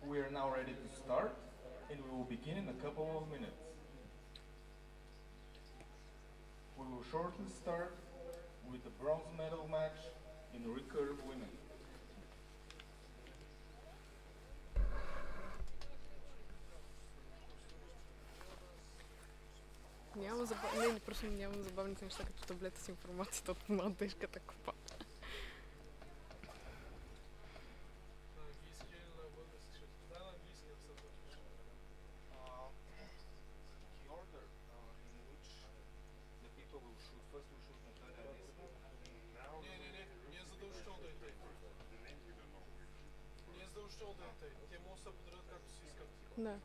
We are now ready to start, and we will begin in a couple of minutes. We will shortly start with the bronze medal match in recurve women. Не, просто нямам забавните неща като таблета с информацията от младежката купа. Те могат да се подредят както си искат. Да.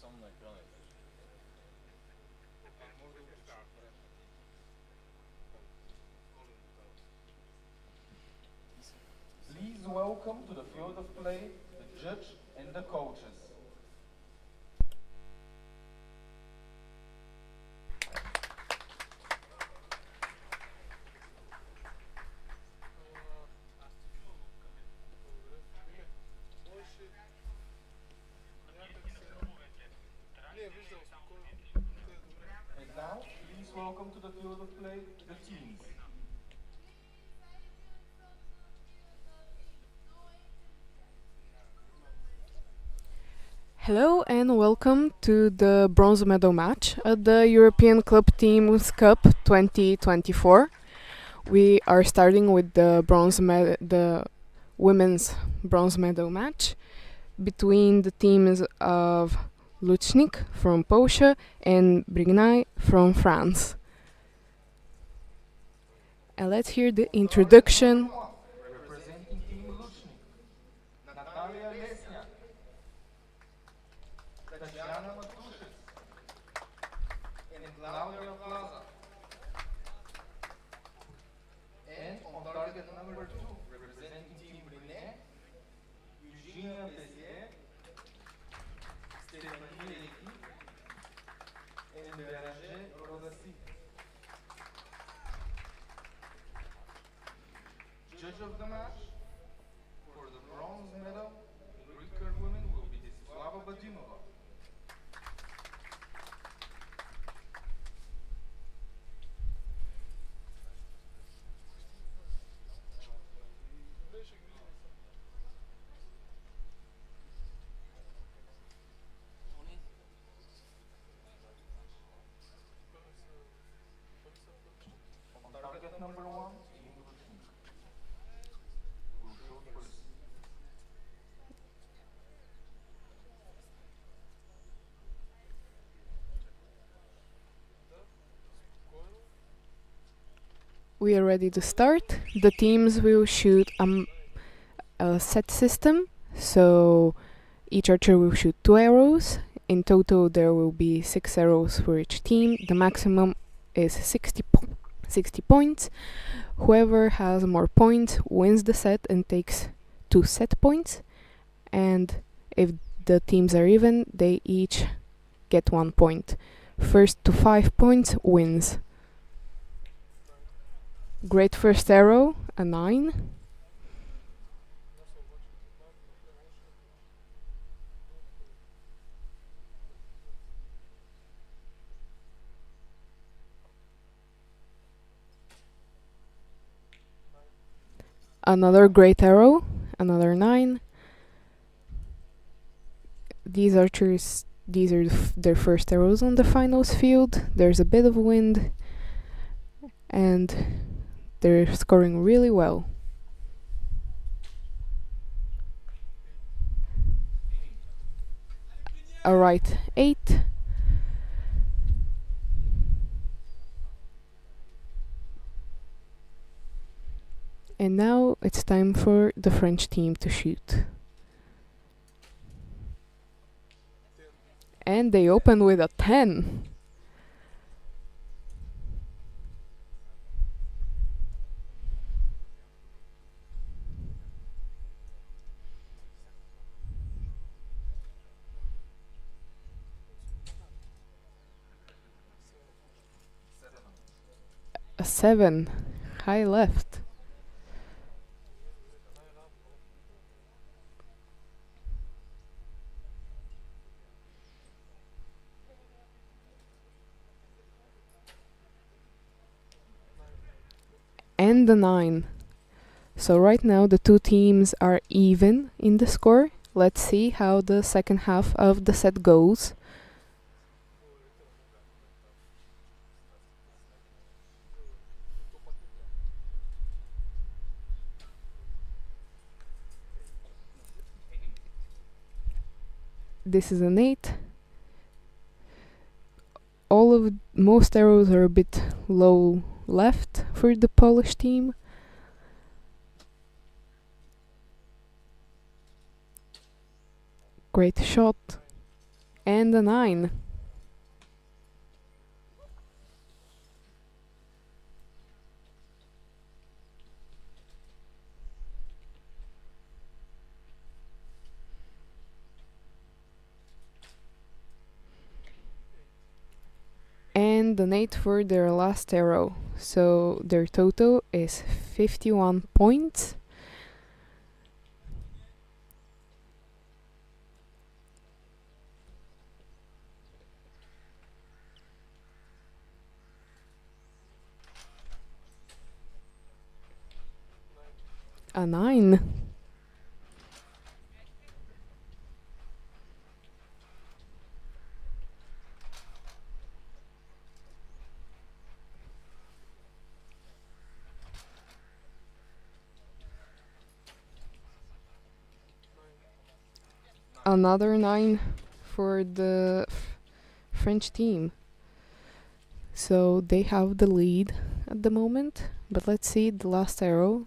Само на екрана. Please welcome to the field of play the judge and the coaches. And now, please welcome to the field of play the teams. Hello and welcome to the bronze medal match at the European Club Teams Cup 2024. We are starting with the women's bronze medal match between the teams of Luchnik from Poland and Brignay from France. And let's hear the introduction. Representing Team Luchnik, Natalia Lesnia, Tatiana Matushes, and Claudia Plaza. And on target number 2, representing Team Brunei, Eugenia Bessier, Stéphanie Lecky, and Beranger Rodassi. Judge of the match for the bronze medal in recurve women will be Slava Badimova. On target number 1, Team Luchnik. Will show first. We are ready to start. The teams will shoot a set system, so each archer will shoot 2 arrows. In total, there will be 6 arrows for each team. The maximum is 60 points. Whoever has more points wins the set and takes 2 set points. And if the teams are even, they each get 1 point. First to 5 points wins. Great first arrow, a 9. Another great arrow, another 9. These archers, these are their first arrows on the finals field. There's a bit of wind, and they're scoring really well. Alright, 8. And now it's time for the French team to shoot. And they open with a 10. A 7. High left. And the 9. So right now the two teams are even in the score. Let's see how the second half of the set goes. This is an 8. Most arrows are a bit low left for the Polish team. Great shot. And a 9. And an 8 for their last arrow. So their total is 51 points. A 9. Another 9 for the French team. So they have the lead at the moment. But let's see the last arrow.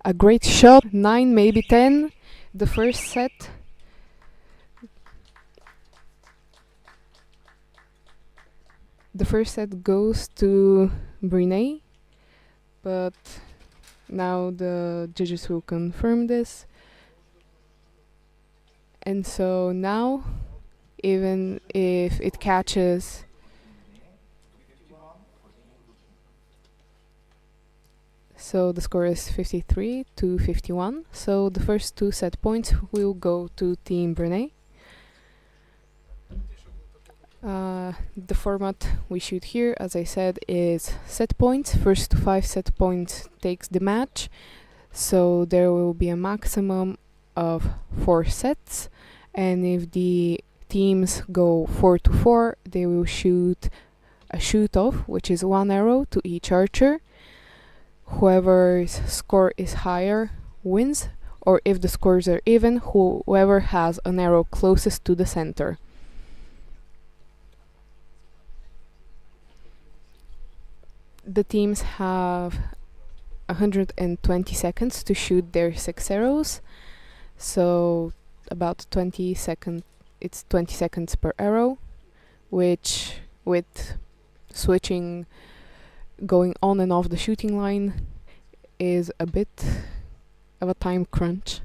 A great shot. 9, maybe 10. The first set. The first set goes to Brunei, but now the judges will confirm this. And so now, even if it catches, so the score is 53 to 51. So the first two set points will go to Team Brunei. The format we shoot here, as I said, is set points. First to 5 set points takes the match. So there will be a maximum of 4 sets. And if the teams go 4 to 4, they will shoot a shoot-off, which is 1 arrow to each archer. Whoever's score is higher wins, or if the scores are even, whoever has an arrow closest to the center. The teams have 120 seconds to shoot their 6 arrows, so about 20 seconds. It's 20 seconds per arrow, which with switching, going on and off the shooting line, is a bit of a time crunch.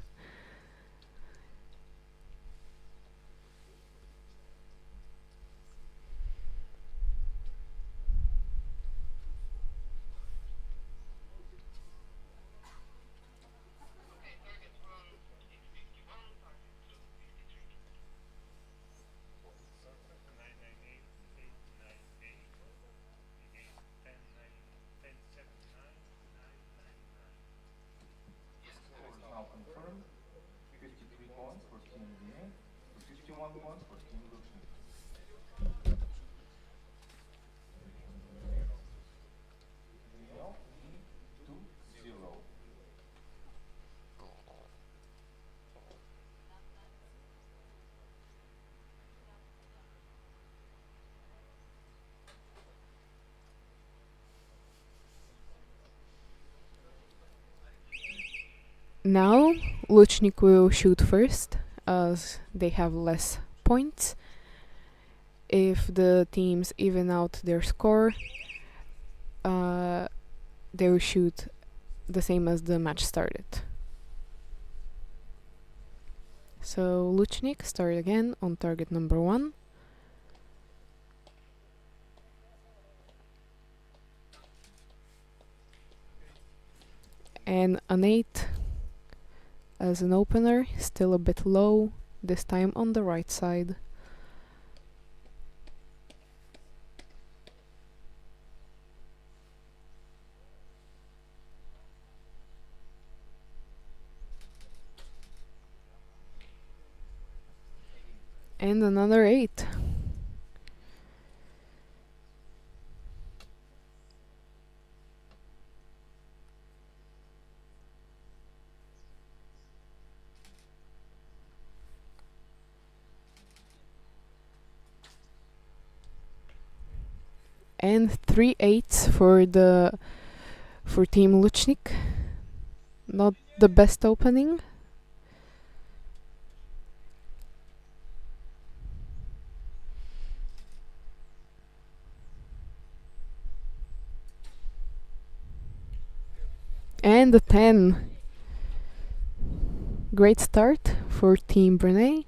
Now Luchnik will shoot first, as they have less points. If the teams even out their score, they will shoot the same as the match started. So Luchnik start again on target number 1. And an 8 as an opener, still a bit low, this time on the right side. And another 8. And 3 8s for Team Luchnik. Not the best opening. And a 10. Great start for Team Brunei.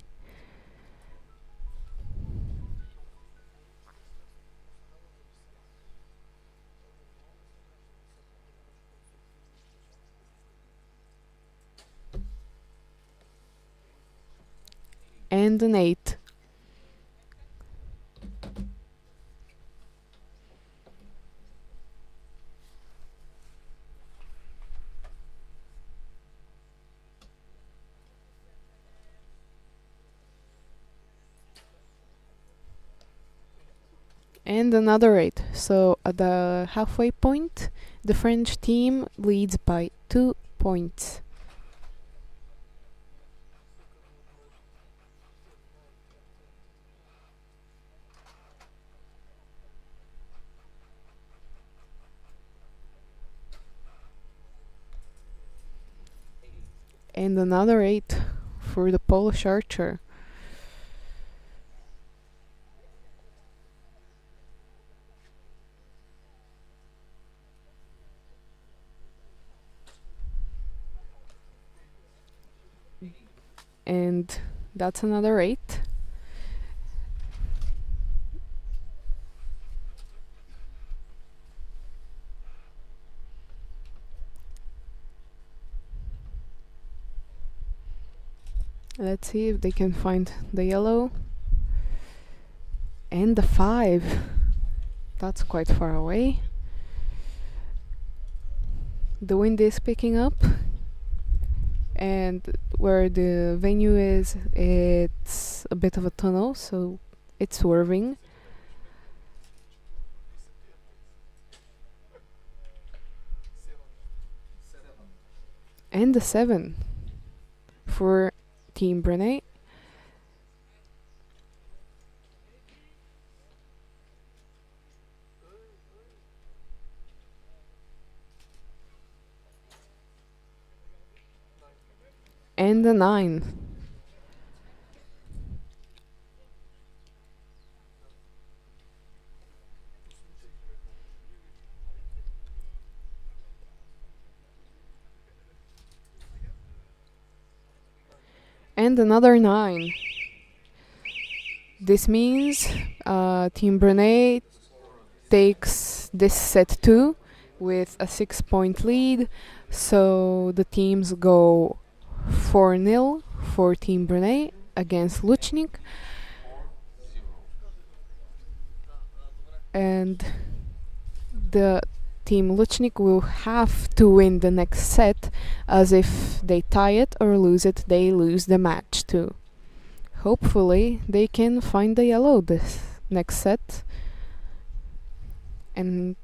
And an 8. And another 8. So at the halfway point, the French team leads by 2 points. And another 8 for the Polish archer. And that's another 8. Let's see if they can find the yellow. And the 5. That's quite far away. The wind is picking up. And where the venue is, it's a bit of a tunnel, so it's swerving. And the 7 for Team Brunei. And the 9. And another 9. This means Team Brunei takes this set 2 with a 6-point lead. So the teams go 4-0 for Team Brunei against Luchnik. And the Team Luchnik will have to win the next set, as if they tie it or lose it, they lose the match too. Hopefully they can find the yellow this next set. And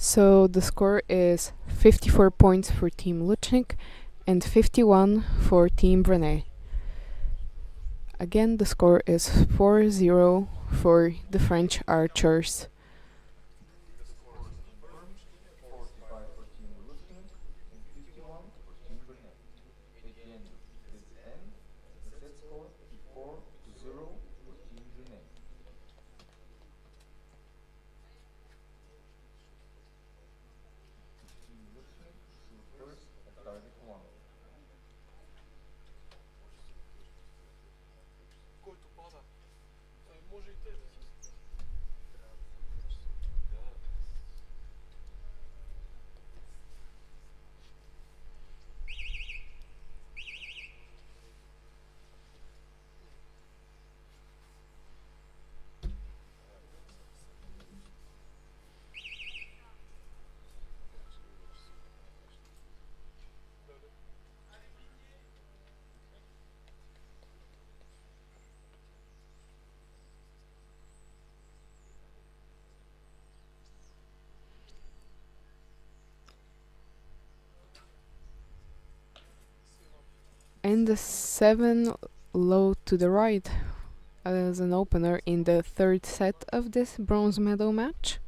So the score is 54 points for Team Luchnik and 51 for Team Brunei. Again, the score is 4-0 for the French archers. The score is confirmed: 45 for Team Lushnik and 51 for Team Brunei. Again, this ends the set score 4-0 for Team Brunei. Team Lushnik shoot first at target 1. And the 7 low to the right as an opener in the third set of this bronze medal match.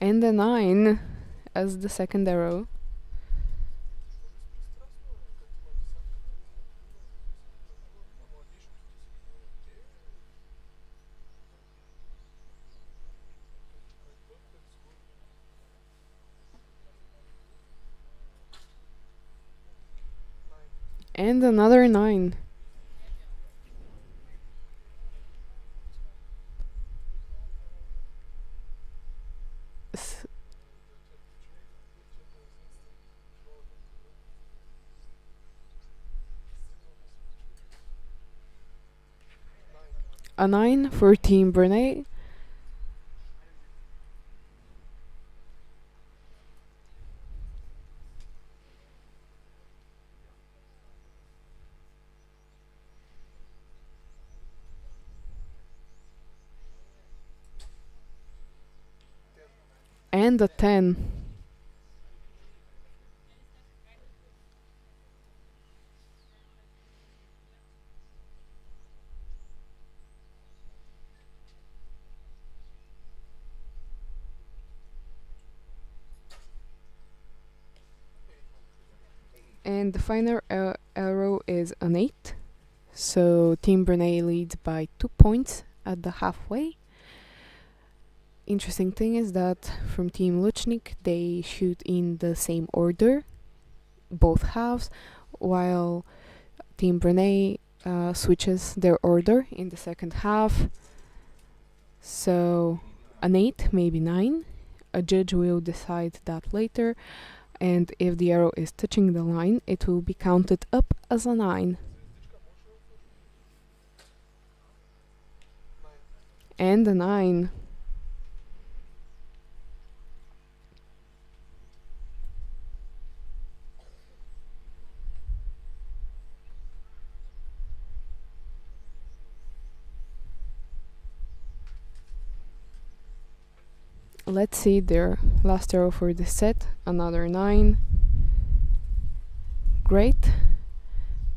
And the 9 as the second arrow. And another 9. A 9 for Team Brunei. And a 10. And the final arrow is an 8. So Team Brunei leads by 2 points at the halfway. Interesting thing is that from Team Luchnik they shoot in the same order, both halves, while Team Brunei switches their order in the second half. So an 8, maybe 9. A judge will decide that later, and if the arrow is touching the line, it will be counted up as a 9. And a 9. Let's see their last arrow for this set. Another 9. Great.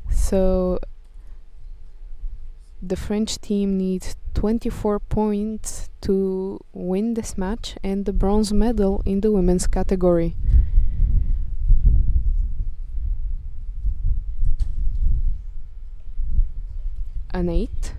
So the French team needs 24 points to win this match and the bronze medal in the women's category. An 8.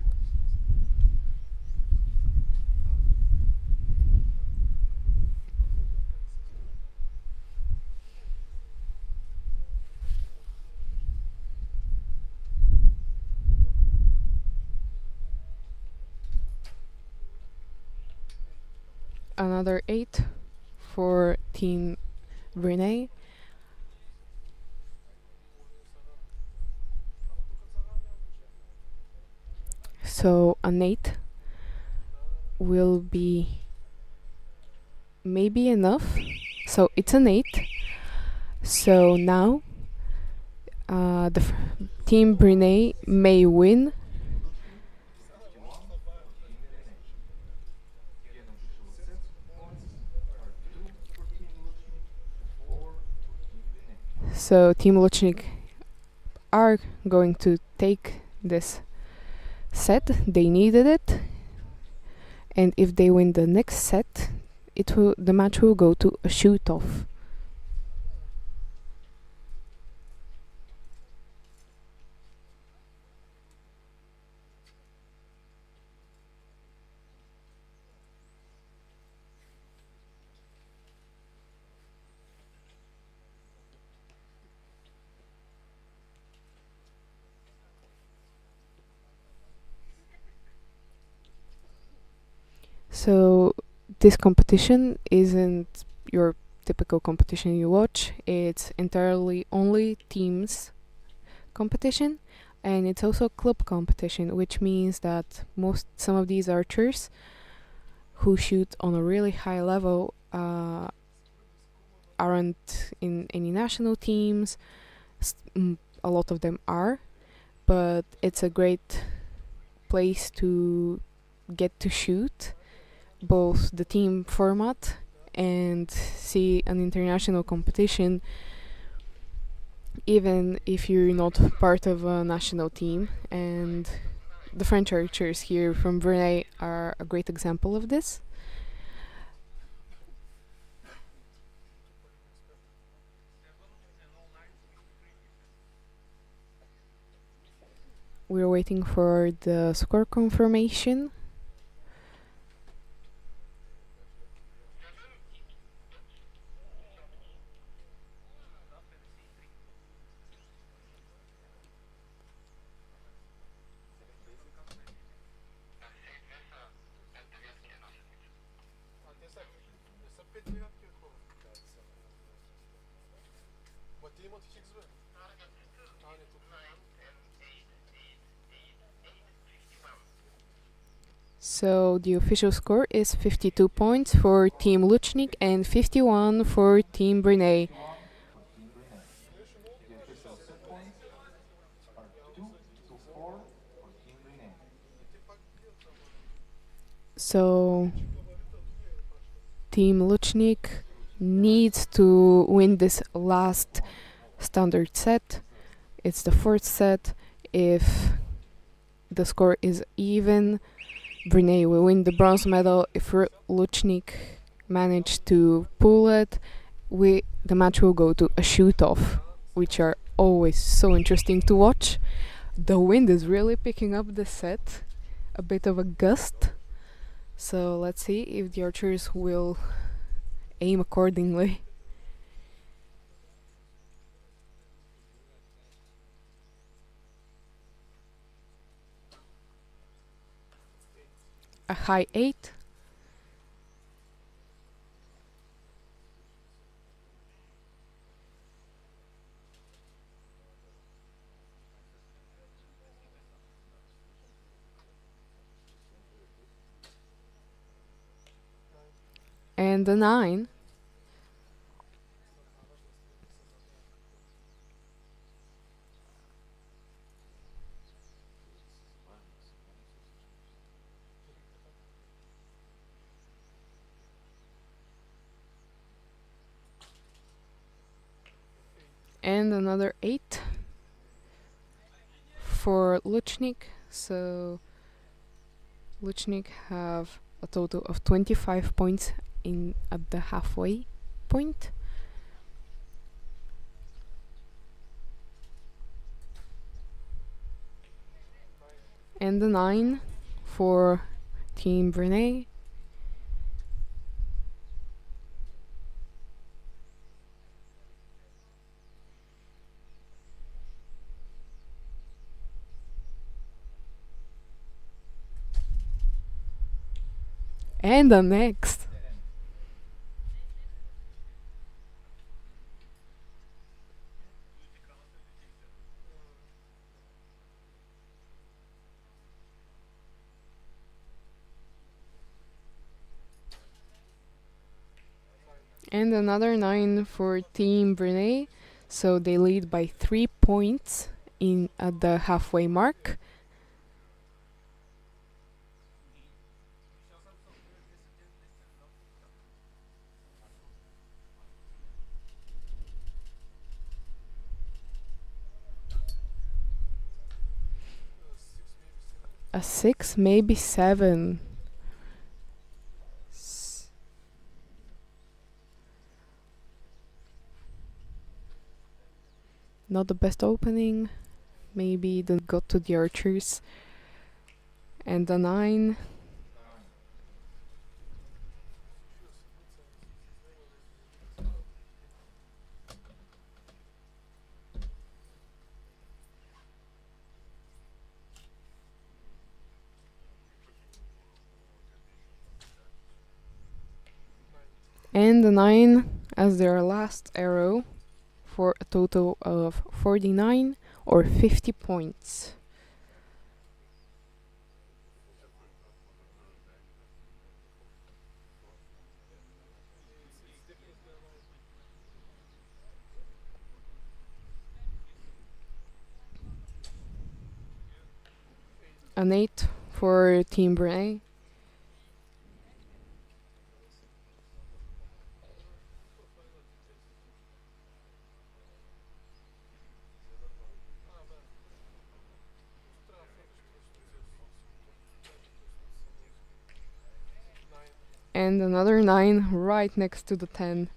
Another 8 for Team Brunei. So an 8 will be maybe enough. So it's an 8. So now Team Brunei may win. Team Luchnik, 61 for Team Brunei. The unofficial set points are 2 for Team Luchnik to 4 for Team Brunei. So Team Luchnik are going to take this set. They needed it, and if they win the next set, the match will go to a shoot off. So this competition isn't your typical competition you watch. It's entirely only teams competition, and it's also club competition, which means that some of these archers who shoot on a really high level aren't in any national teams. A lot of them are, but it's a great place to get to shoot both the team format and see an international competition, even if you're not part of a national team. And the French archers here from Brunei are a great example of this. We're waiting for the score confirmation. So the official score is 52 points for Team Luchnik and 51 for Team Brunei. 51 for Team Brunei. The official set points are 2 to 4 for Team Brunei. So Team Luchnik needs to win this last standard set. It's the fourth set. If the score is even, Brunei will win the bronze medal. If Luchnik manage to pull it, the match will go to a shoot-off, which are always so interesting to watch. The wind is really picking up the set, a bit of a gust. So let's see if the archers will aim accordingly. A high 8. And a 9. And another 8 for Luchnik. So Luchnik have a total of 25 points at the halfway point. And the 9 for Team Brunei. And the next. And another 9 for Team Brunei. So they lead by 3 points in at the halfway mark. A 6, maybe 7. Not the best opening. Maybe then got to the archers. And a 9. And a 9 as their last arrow for a total of 49 or 50 points. An 8 for Team Brunei. And another 9 right next to the 10.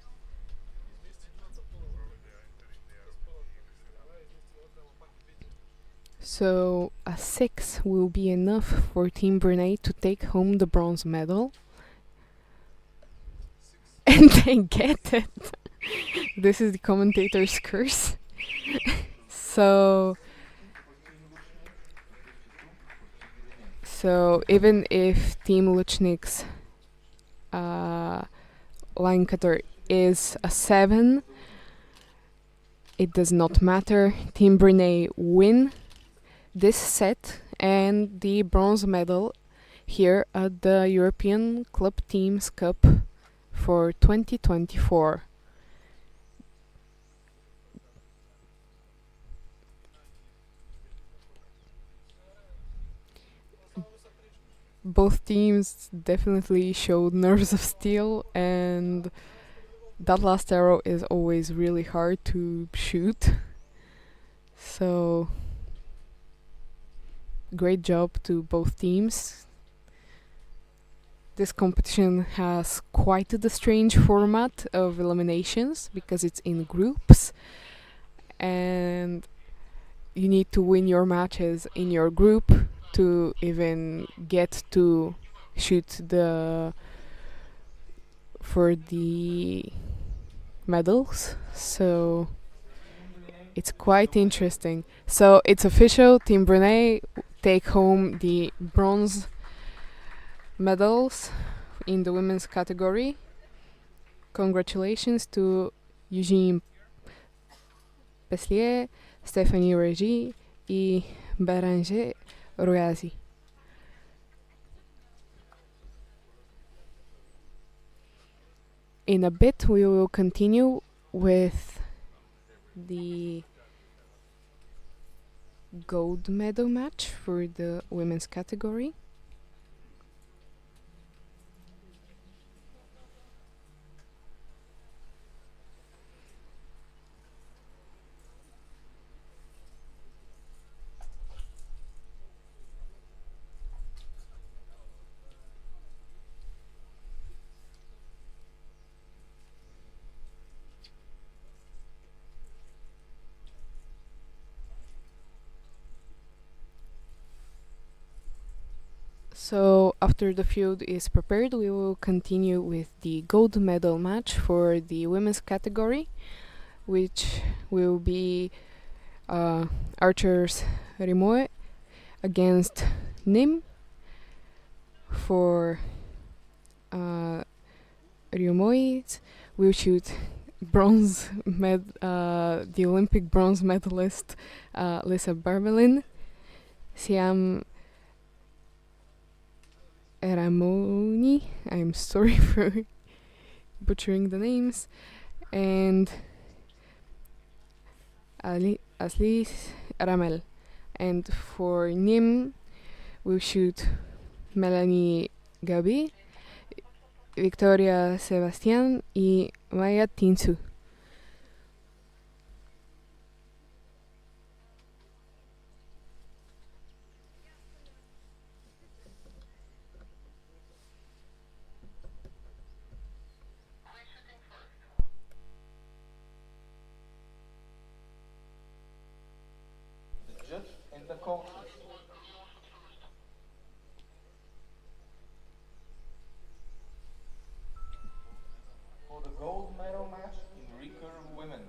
So a 6 will be enough for Team Brunei to take home the bronze medal. And they get it. This is the commentator's curse. So even if Team Luchnik's line cutter is a 7, it does not matter. Team Brunei win this set and the bronze medal here at the European Club Teams Cup for 2024. Both teams definitely showed nerves of steel, and that last arrow is always really hard to shoot. So great job to both teams. This competition has quite the strange format of eliminations because it's in groups and you need to win your matches in your group to even get to shoot for the medals. So it's quite interesting. So it's official, Team Brunei take home the bronze medals in the women's category. Congratulations to Eugene Peslier, Stephanie Regi and Béranger Royazi. In a bit we will continue with the gold medal match for the women's category. So after the field is prepared, we will continue with the gold medal match for the women's category, which will be archers Rimoe against Nim. For Rimoe will shoot the Olympic bronze medalist Lisa Barbelin. Siam Ramoni, I'm sorry for butchering the names, and Asli Ramel. And for Nim, we'll shoot Melanie Gabi, Victoria Sebastián y Maya Tinsu. The judge and the coaches. For the gold medal match in recurve women.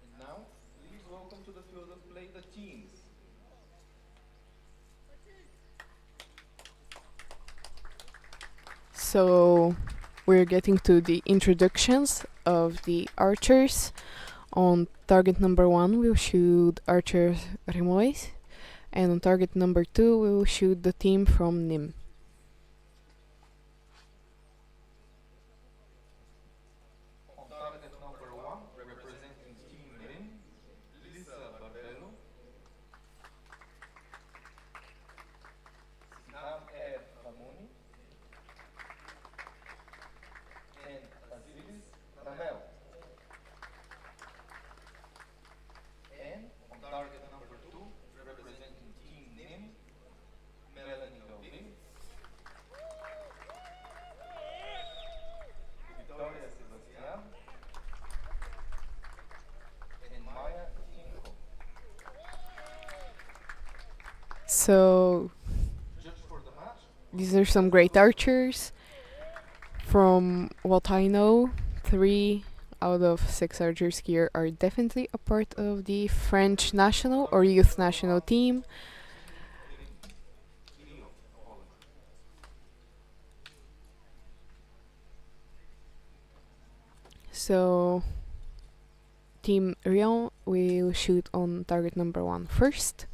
And now, please welcome to the field of play the teams. So we're getting to the introductions of the archers. On target number 1, we'll shoot Archer Remois, and on target number 2, we'll shoot the team from Nim. On target number 1, representing Team Nim, Lisa Barbello, Siham Ed Hamouni, and Aziz Ramel. And on target number 2, representing Team Nim, Melanie Gabi, Victoria Sebastián, and Maya Tinko. So Judge for the match, these are some great archers. From what I know, 3 out of 6 archers here are definitely a part of the French national or youth national team. Leo, Holland. So Team Rion will shoot on target number 1 first.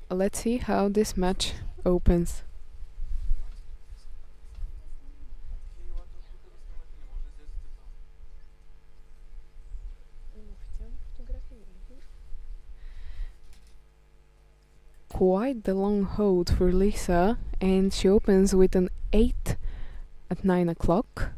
Let's see how this match opens. Quite the long hold for Lisa, and she opens with an 8 at 9 o'clock.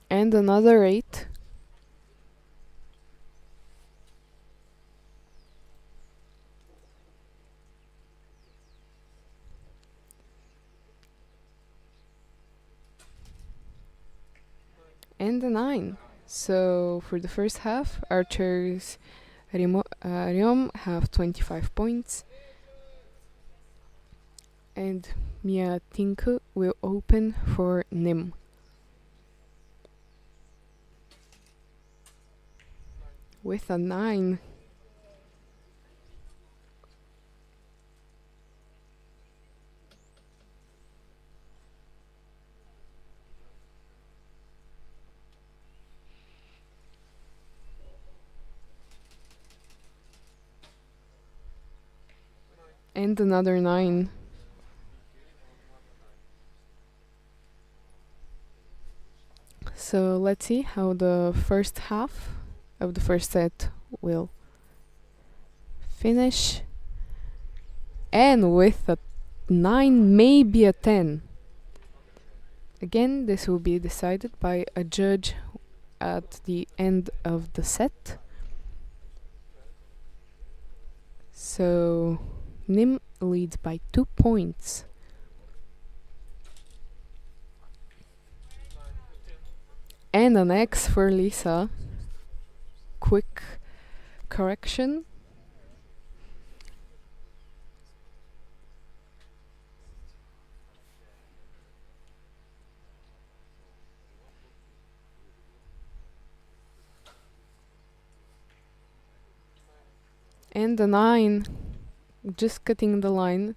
And another 8. And a 9. So for the first half, archers Riom have 25 points. And Mia Tinku will open for Nim. With a 9. And another 9. So let's see how the first half of the first set will finish. And with a 9, maybe a 10. Again, this will be decided by a judge at the end of the set. So Nim leads by 2 points. And an X for Lisa. Quick correction. And a 9. Just cutting the line.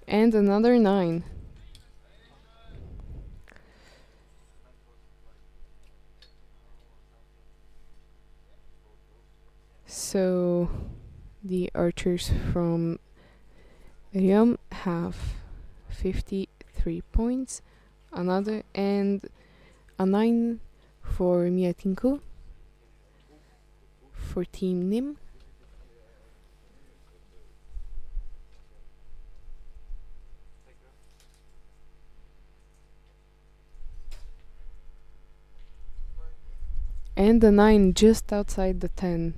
And another 9. So the archers from Riom have 53 points. Another and a 9 for Miatinku for Team Nim. And a 9 just outside the 10.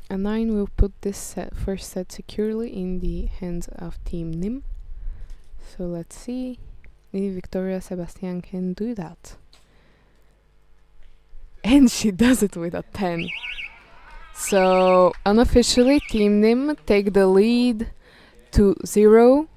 A 9 will put this first set securely in the hands of Team Nim. So let's see if Victoria Sebastian can do that. And she does it with a 10. So unofficially, Team Nim take the lead to 0.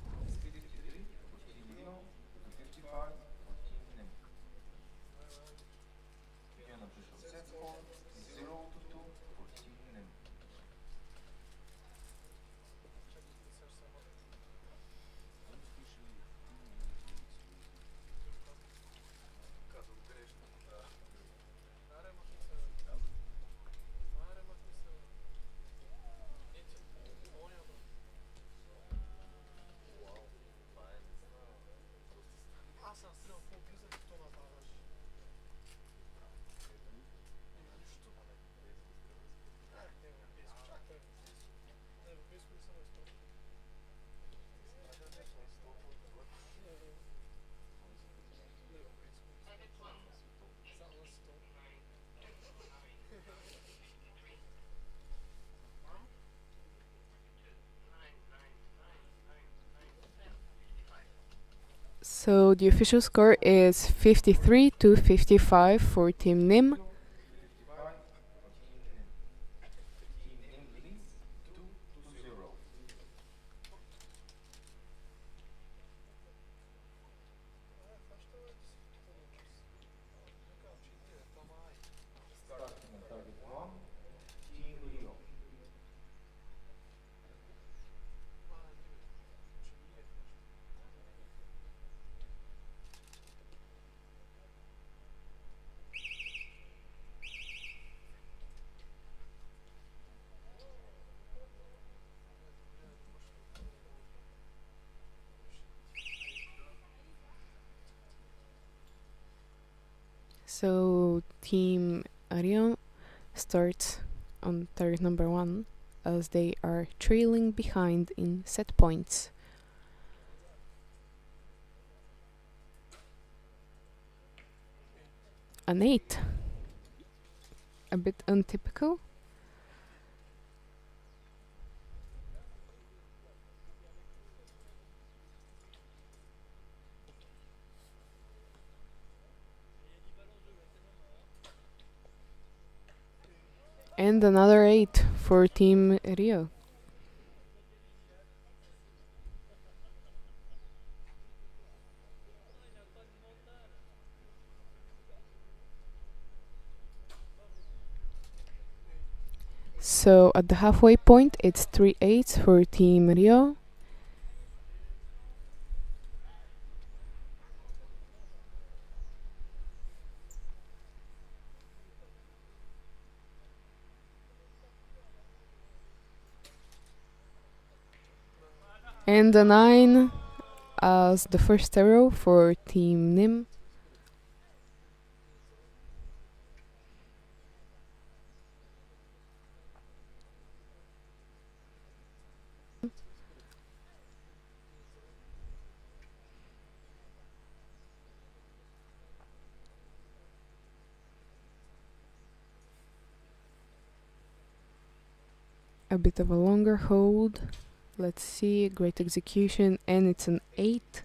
So the official score is 53 to 55 for Team Nim. So Team Arion starts on target number 1 as they are trailing behind in set points. An 8. A bit untypical. And another 8 for Team Rio. So at the halfway point, it's 3 8s for Team Rio. And a 9 as the first arrow for Team Nim. A bit of a longer hold. Let's see, great execution, and it's an 8.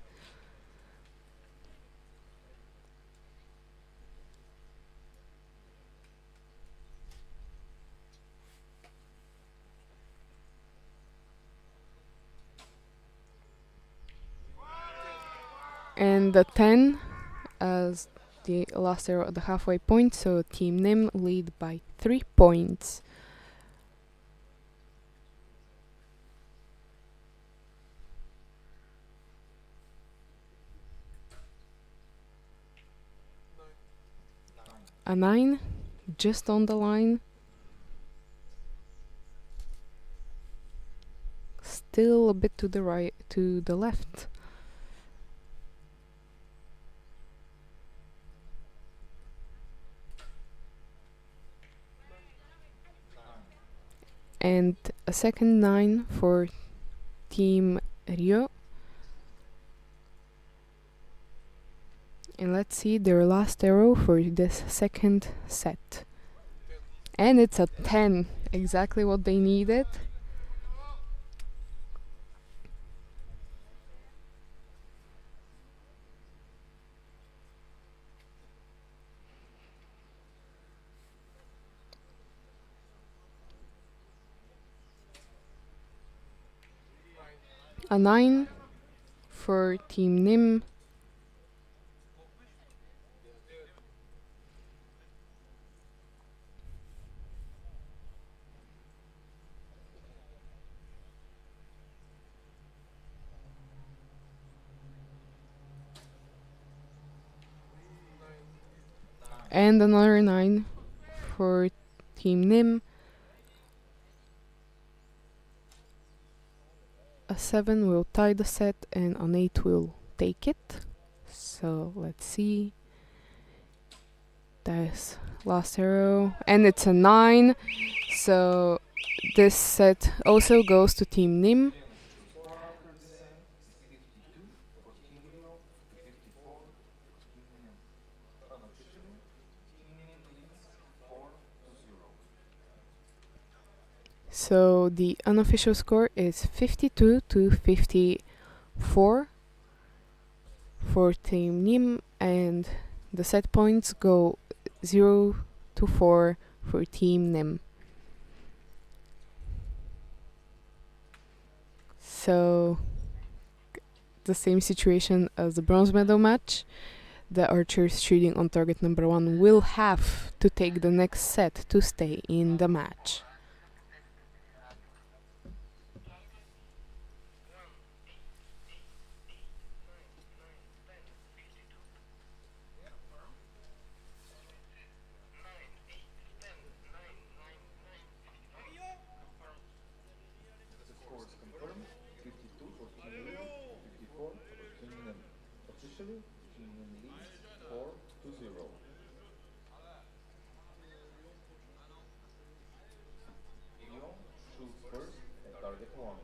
And the 10 as the last arrow at the halfway point, so Team Nim lead by 3 points. A 9, just on the line. Still a bit to the right, to the left. And a second 9 for Team Rio. And let's see their last arrow for this second set. And it's a 10, exactly what they needed. A 9 for Team Nim. And another 9 for Team Nim. A 7 will tie the set and an 8 will take it. So let's see. That's last arrow. And it's a 9. So this set also goes to Team Nim. So the unofficial score is 52 to 54 for Team Nim, and the set points go 0 to 4 for Team Nim. So the same situation as the bronze medal match. The archers shooting on target number 1 will have to take the next set to stay in the match. Officially, Team leads 4-0. Lyon shoots first at target 1.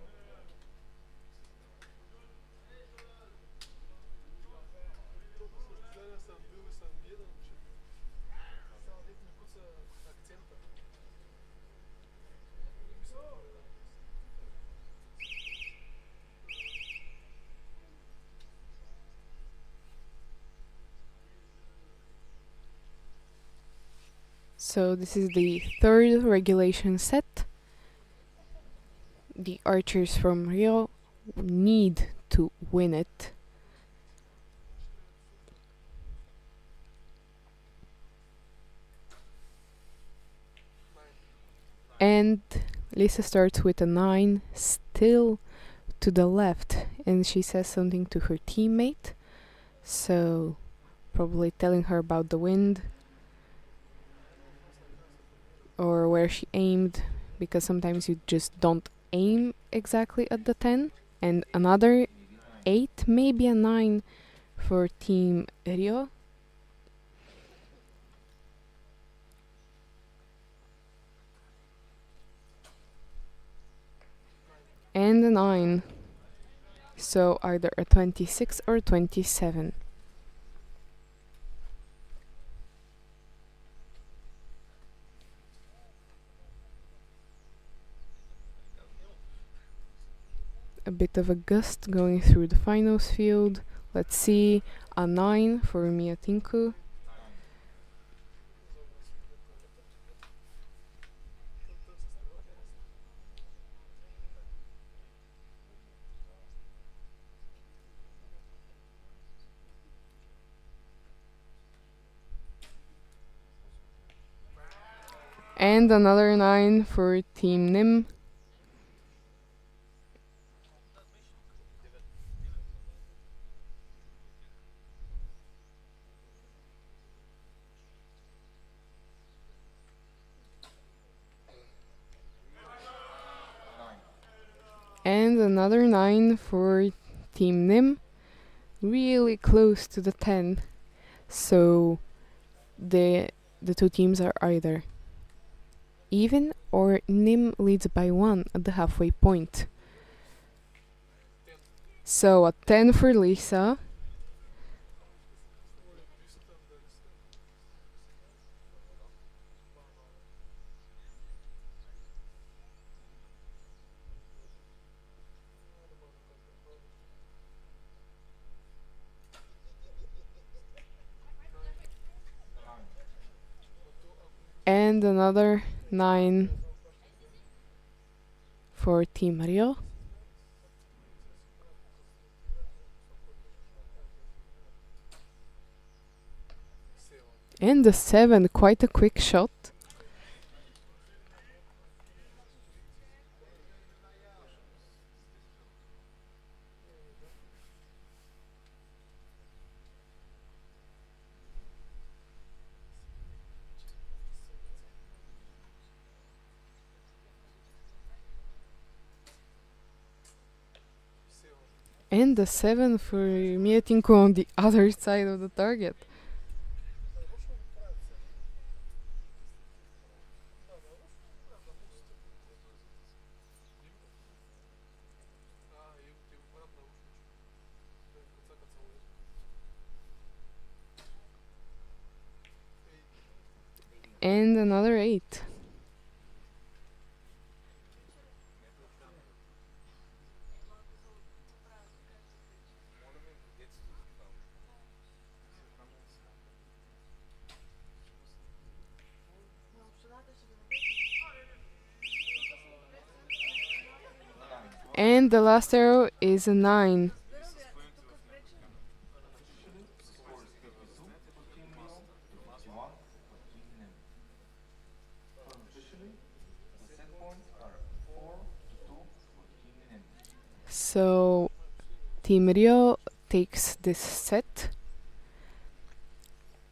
So this is the third regulation set. The archers from Rio need to win it. And Lisa starts with a 9, still to the left, and she says something to her teammate. So probably telling her about the wind or where she aimed, because sometimes you just don't aim exactly at the 10. and another 8, maybe a 9 for Team Rio. And a 9. So either a 26 or 27. A bit of a gust going through the finals field. Let's see, a 9 for Miatinku. And another 9 for Team Nim. And another 9 for Team Nim. Really close to the 10. So the two teams are either even or Nim leads by 1 at the halfway point. So a 10 for Lisa. And another 9 for Team Rio. And the 7, quite a quick shot. And the 7 for Mietinku on the other side of the target. And another 8. And the last arrow is a 9. Score is 52 for Team Rio, 51 for Team Nim. Unofficially, the set points are 4-2 for Team Nim. So Team Rio takes this set.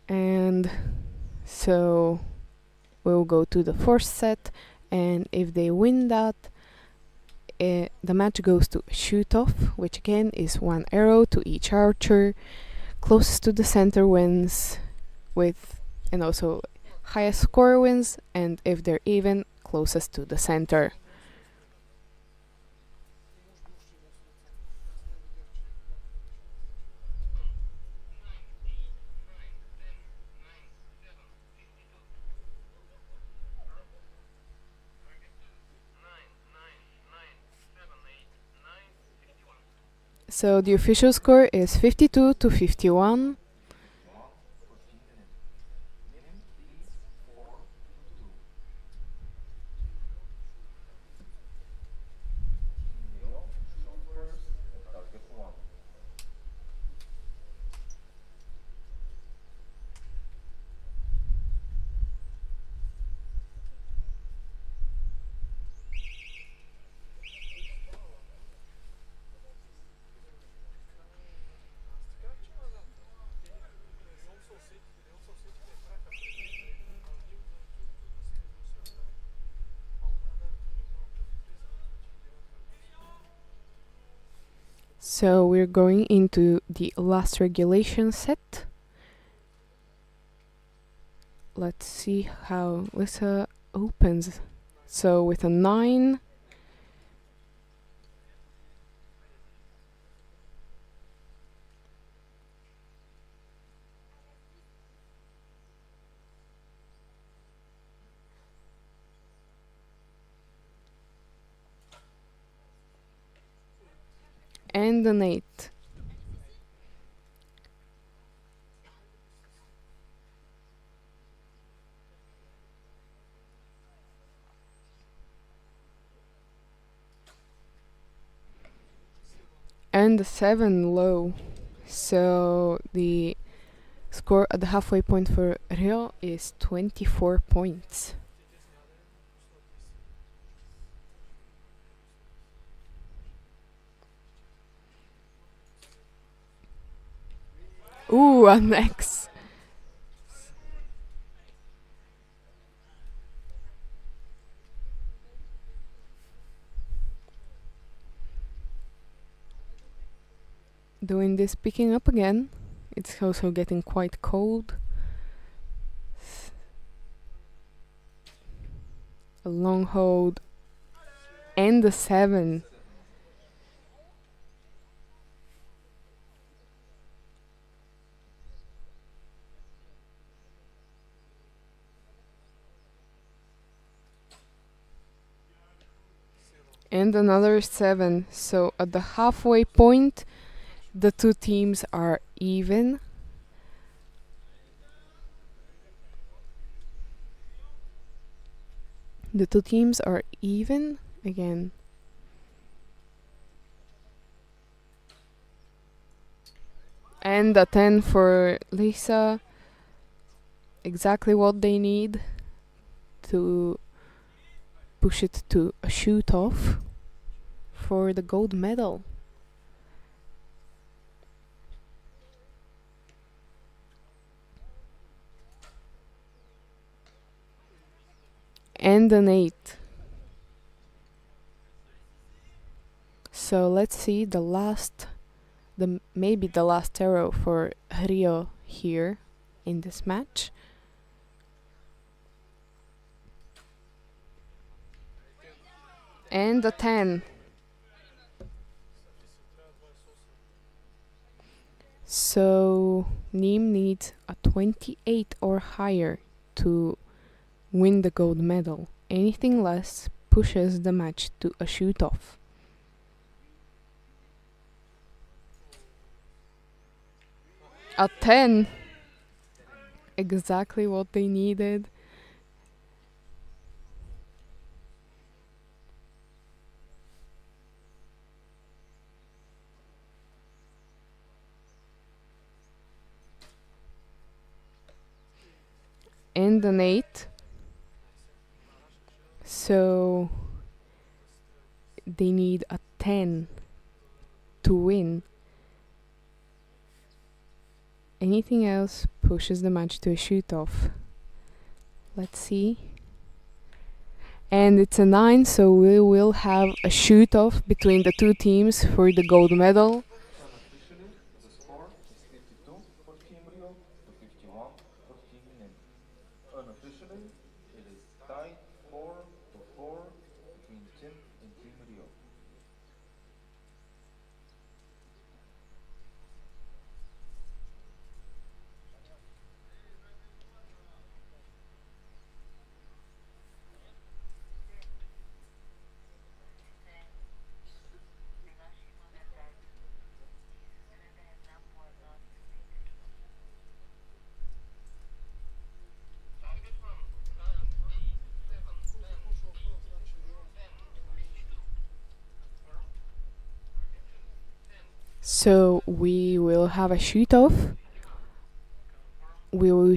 And so we'll go to the fourth set, and if they win that, the match goes to shoot off, which again is 1 arrow to each archer. Closest to the center wins, and also highest score wins, and if they're even, closest to the center. So the official score is 52-51. So we're going into the last regulation set. Let's see how Lisa opens. So with a 9. And an 8. And a 7 low. So the score at the halfway point for Rio is 24 points. Ooh, an X. The wind is picking up again. It's also getting quite cold. A long hold and a 7. And another 7. So at the halfway point, the two teams are even. The two teams are even again. And a 10 for Lisa. Exactly what they need to push it to a shoot off for the gold medal. And an 8. So let's see maybe the last arrow for Rio here in this match. And a 10. So Neem needs a 28 or higher to win the gold medal. Anything less pushes the match to a shoot-off. A 10. Exactly what they needed. And an 8. So they need a 10 to win. Anything else pushes the match to a shoot-off. Let's see. And it's a 9, so we will have a shoot-off between the two teams for the gold medal. Unofficially, the score is 52 for Team Rio to 51 for Team Nim. Unofficially, it is tied 4-4 between Tim and Team Rio. So we will have a shoot-off. They will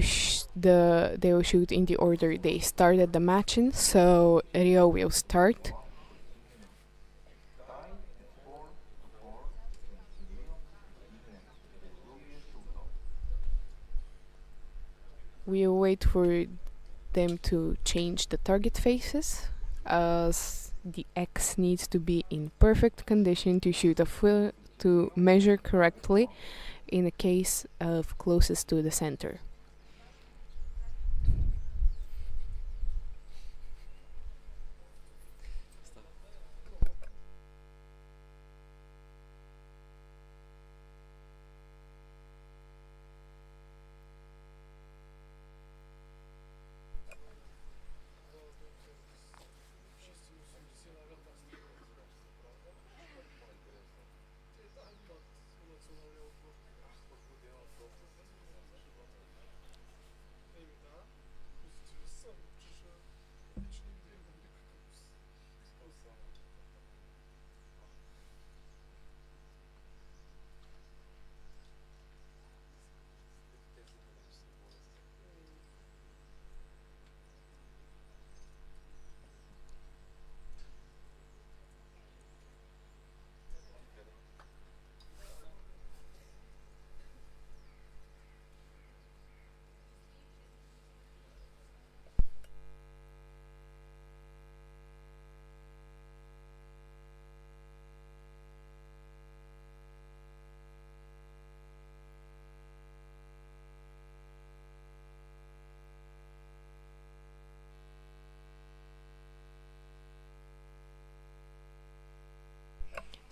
shoot in the order they started the match in. So Rio will start. Tied at 4-4 between Team Rio and Team Nim. It will be a shoot-off. We'll wait for them to change the target faces, as the X needs to be in perfect condition to shoot a to measure correctly in the case of closest to the center.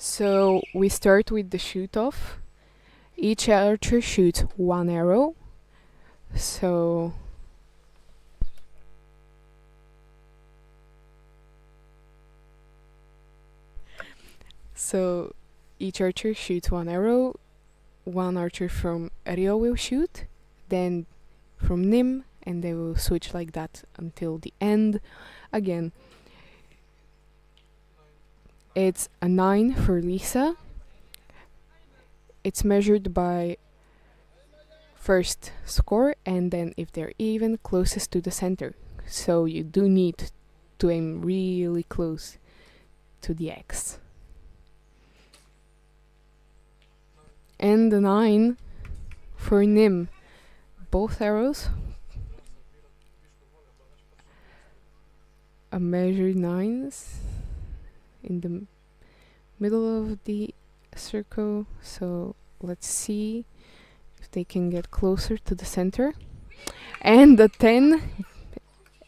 So we start with the shoot off. Each archer shoots one arrow. So each archer shoots one arrow. One archer from Rio will shoot, then from Nim, and they will switch like that until the end. Again, it's a 9 for Lisa. It's measured by first score and then if they're even, closest to the center. So you do need to aim really close to the X. And the 9 for Nim. Both arrows are measured 9s in the middle of the circle. So let's see if they can get closer to the center. And the 10,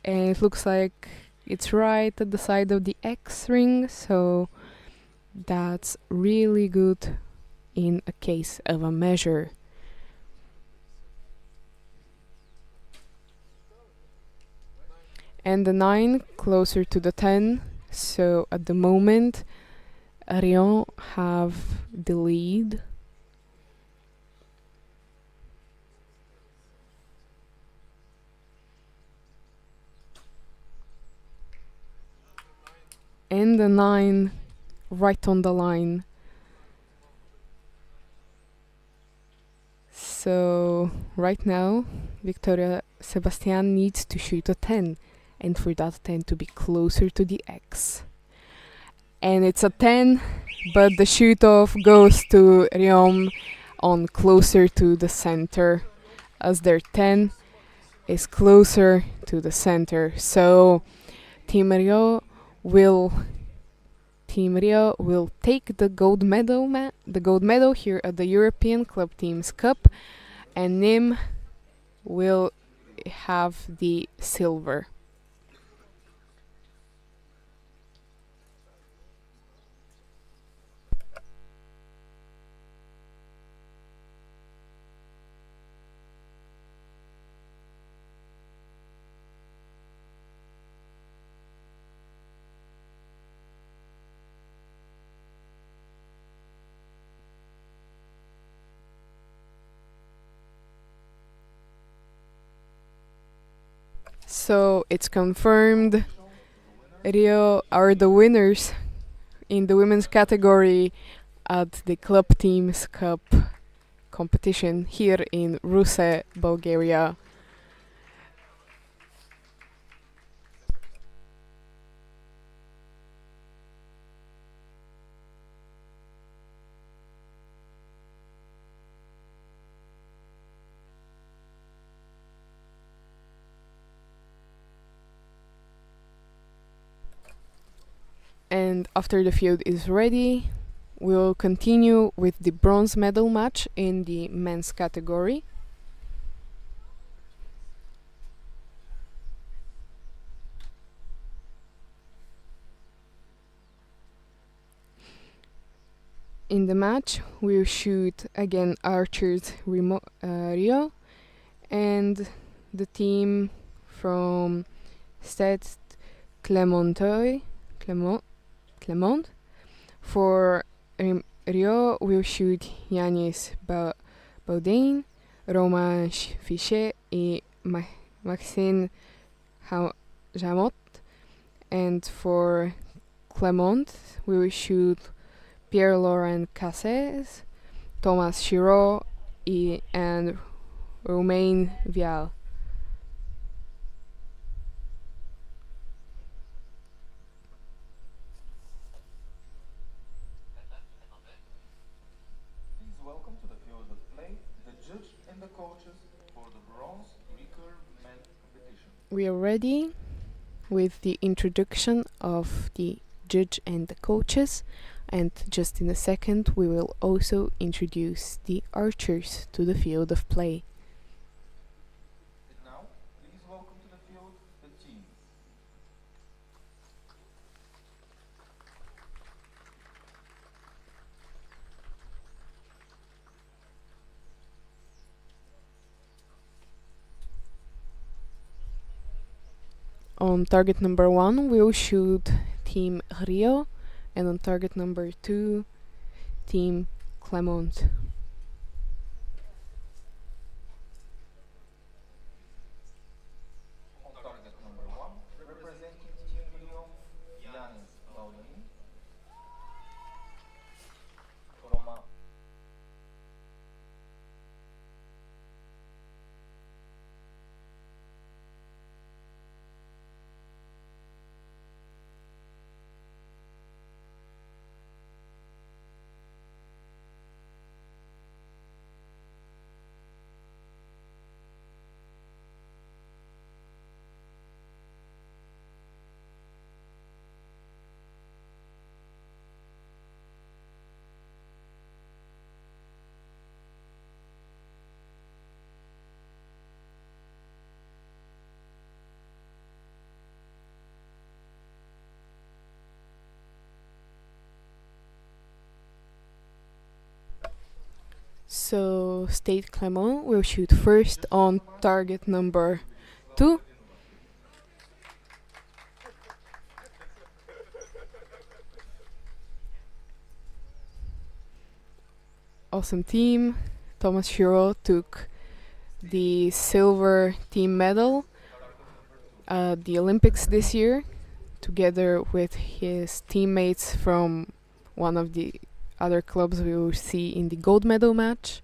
and it looks like it's right at the side of the X ring, so that's really good in a case of a measure. And the 9 closer to the 10, so at the moment Rion have the lead. And the 9 right on the line. So right now Victoria Sebastian needs to shoot a 10, and for that 10 to be closer to the X. And it's a 10, but the shoot off goes to Riom on closer to the center, as their 10 is closer to the center. So Team Rio will take the gold medal here at the European Club Teams Cup, and Nim will have the silver. So it's confirmed. Rio are the winners in the women's category at the Club Teams Cup competition here in Ruse, Bulgaria. And after the field is ready, we'll continue with the bronze medal match in the men's category. In the match, we'll shoot again archers Rio and the team from Stade Clermont. For Rio, we'll shoot Yanis Baudin, Romain Fichet et Maxime Jamot. And for Clermont, we will shoot Pierre-Laurent Casses, Thomas Giraud and Romain Vial. Please welcome to the field of play the judge and the coaches for the bronze recurve men competition. We are ready with the introduction of the judge and the coaches, and just in a second we will also introduce the archers to the field of play. And now, please welcome to the field the teams. On target number 1 we will shoot Team Rio, and on target number 2 Team Clermont. On target number 1, representing Team Rio, Yanis Baudin, Romain So Stade Clermont will shoot first on target number 2. Awesome team. Thomas Giraud took the silver team medal at the Olympics this year, together with his teammates from one of the other clubs we will see in the gold medal match.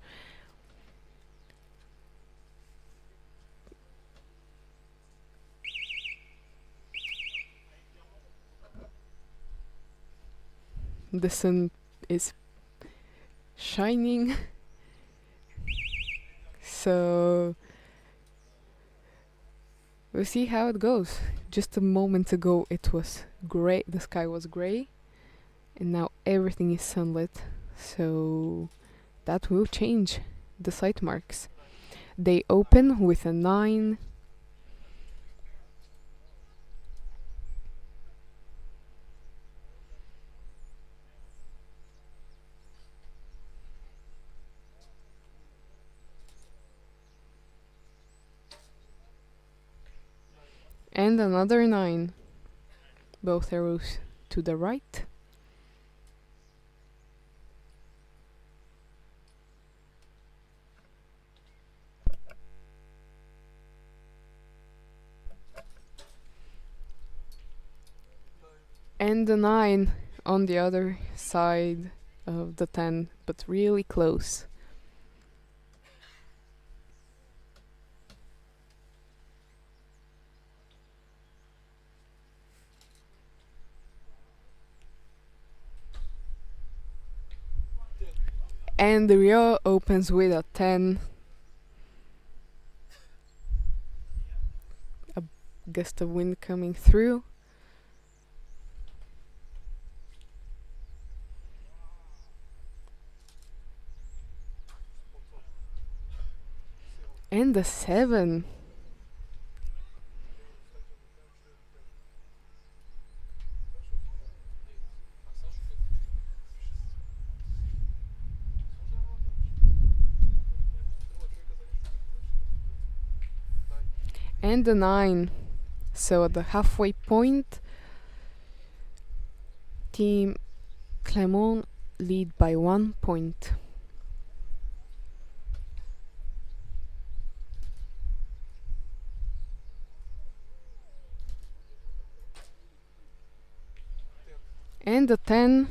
The sun is shining, so we'll see how it goes. Just a moment ago it was gray, the sky was gray, and now everything is sunlit, so that will change the sight marks. They open with a 9. And another 9. Both arrows to the right. And the 9 on the other side of the 10, but really close. And the Rio opens with a 10. A gust of wind coming through. And the 7. And the 9. So at the halfway point, Team Clermont lead by 1 point. And the 10.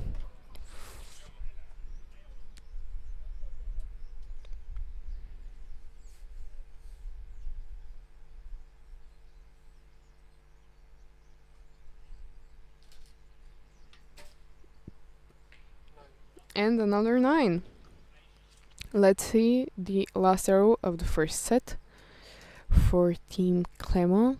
And another 9. Let's see the last arrow of the first set for Team Clermont.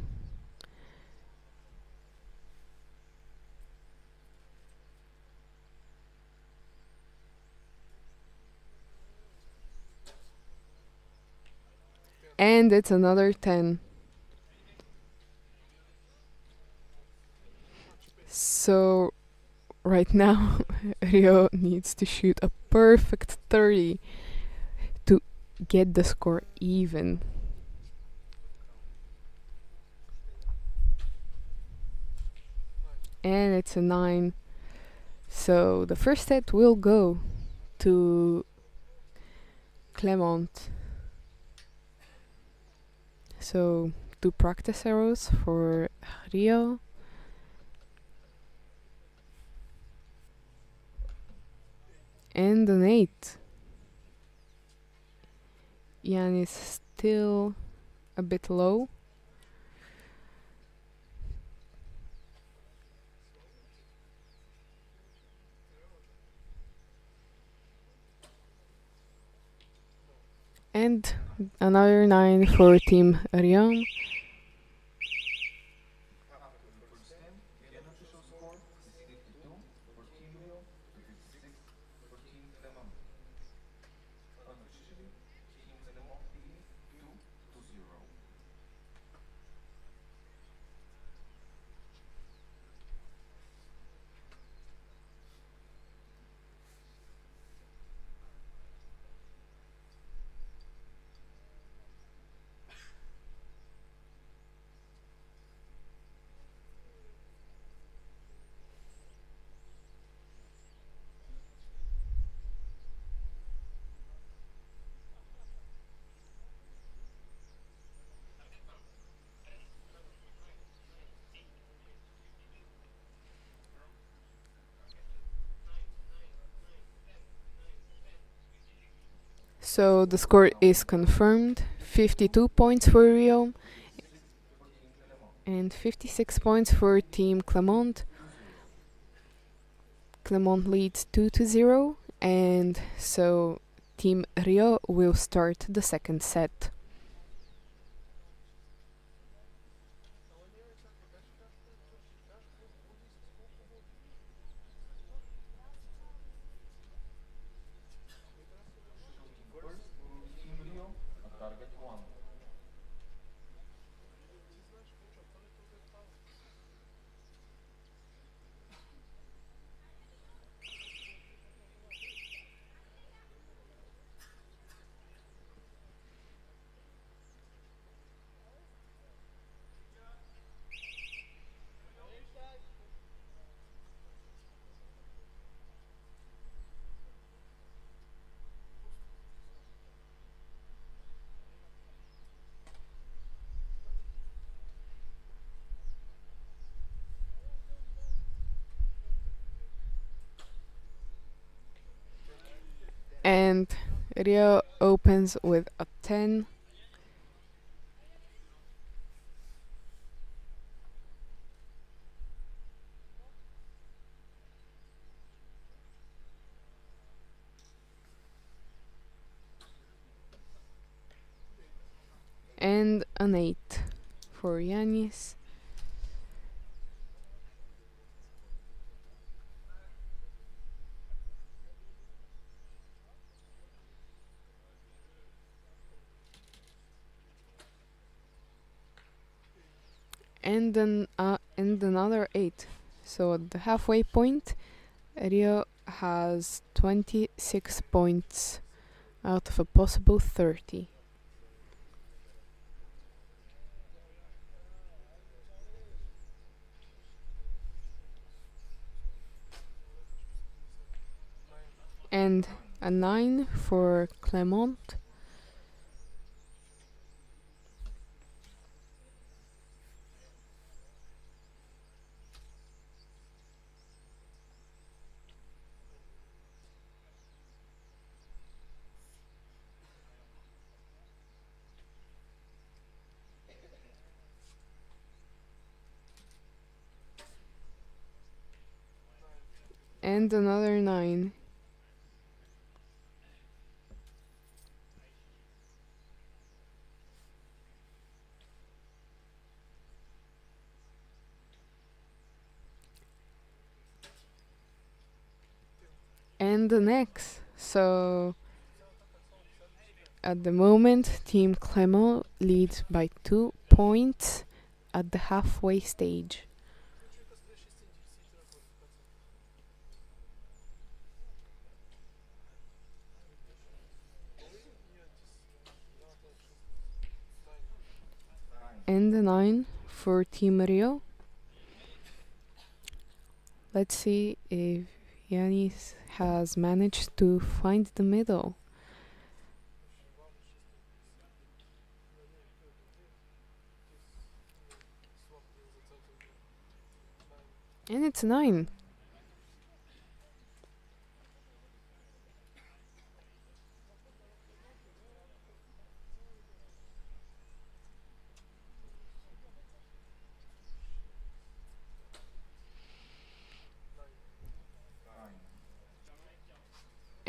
And it's another 10. So right now Rio needs to shoot a perfect 30 to get the score even. And it's a 9. So the first set will go to Clermont. So 2 practice arrows for Rio. And an 8. Jan is still a bit low. And another 9 for Team Rion. After the first 10, the unofficial score is 52 for Team Rio to 56 for Team Clermont. Unofficially, Team Clermont leads 2-0. So the score is confirmed. 52 points for Rio and 56 points for Team Clermont. Clermont leads 2-0, and so Team Rio will start the second set. Shooting first will be Team Rio at target 1. And Rio opens with a 10. And an 8 for Yanis. and another 8. So at the halfway point, Rio has 26 points out of a possible 30. And a 9 for Clermont. And another 9. And an X. So at the moment, Team Clermont leads by 2 points at the halfway stage. And a 9 for Team Rio. Let's see if Yanis has managed to find the middle. And it's 9.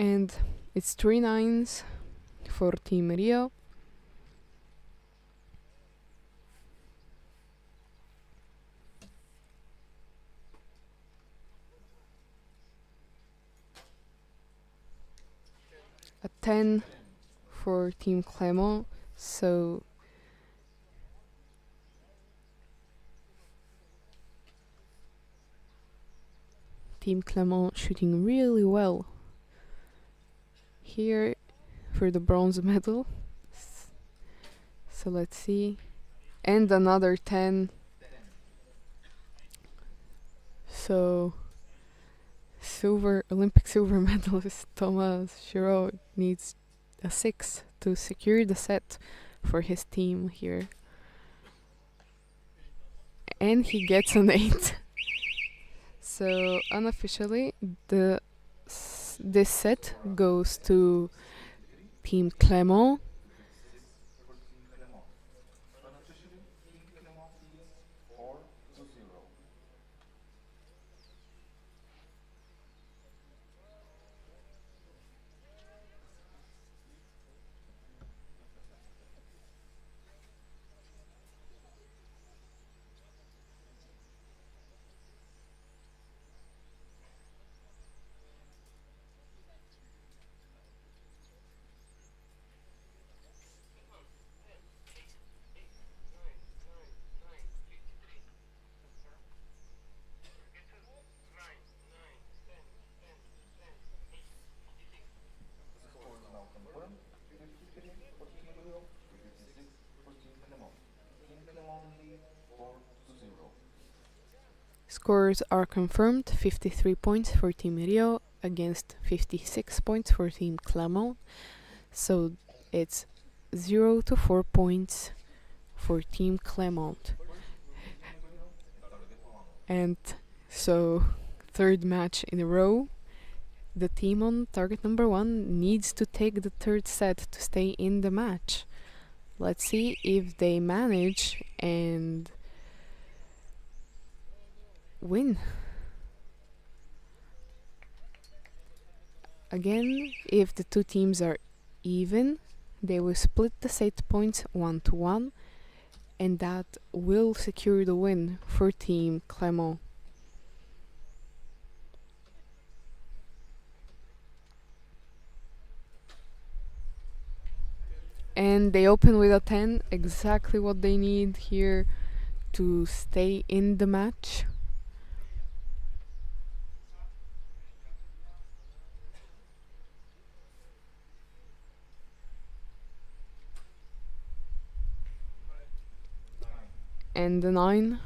And it's 3 9s for Team Rio. A 10 for Team Clermont. So Team Clermont shooting really well here for the bronze medal. So let's see. And another 10. So Olympic silver medalist Thomas Giraud needs a 6 to secure the set for his team here. And he gets an 8. So unofficially, this set goes to Team Clermont. Unofficially, Team Clermont leads 4-0. The score is now confirmed. 53 for Team Rio, 56 for Team Clermont. Team Clermont leads 4-0. Scores are confirmed: 53 points for Team Rio against 56 points for Team Clermont. So it's 0 to 4 points for Team Clermont. And so, third match in a row. The team on target number 1 needs to take the third set to stay in the match. Let's see if they manage and win. Again, if the two teams are even, they will split the set points 1-1, and that will secure the win for Team Clermont. And they open with a 10, exactly what they need here to stay in the match. And the 9.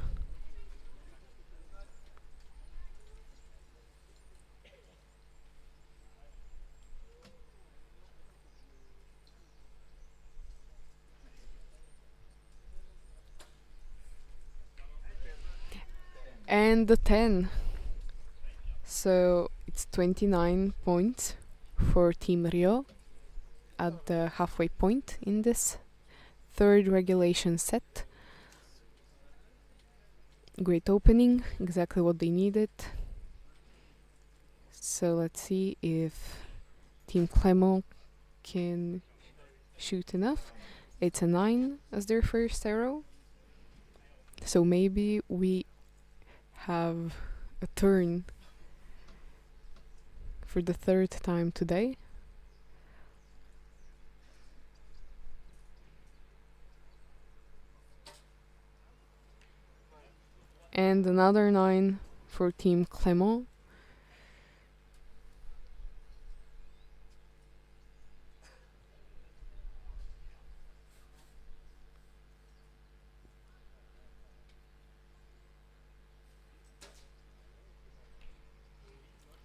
And the 10. So it's 29 points for Team Rio at the halfway point in this third regulation set. Great opening, exactly what they needed. So let's see if Team Clement can shoot enough. It's a 9 as their first arrow. So maybe we have a turn for the third time today. And another 9 for Team Clement.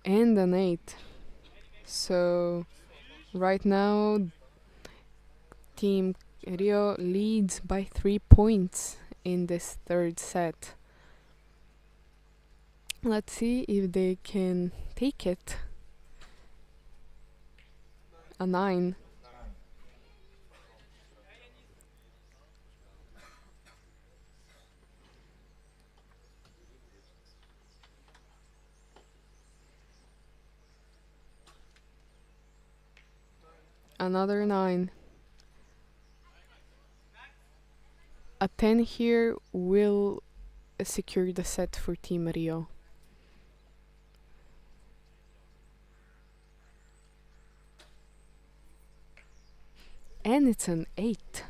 And an 8. So right now Team Rio leads by 3 points in this third set. Let's see if they can take it. A 9. Another 9. A 10 here will secure the set for Team Rio. And it's an 8.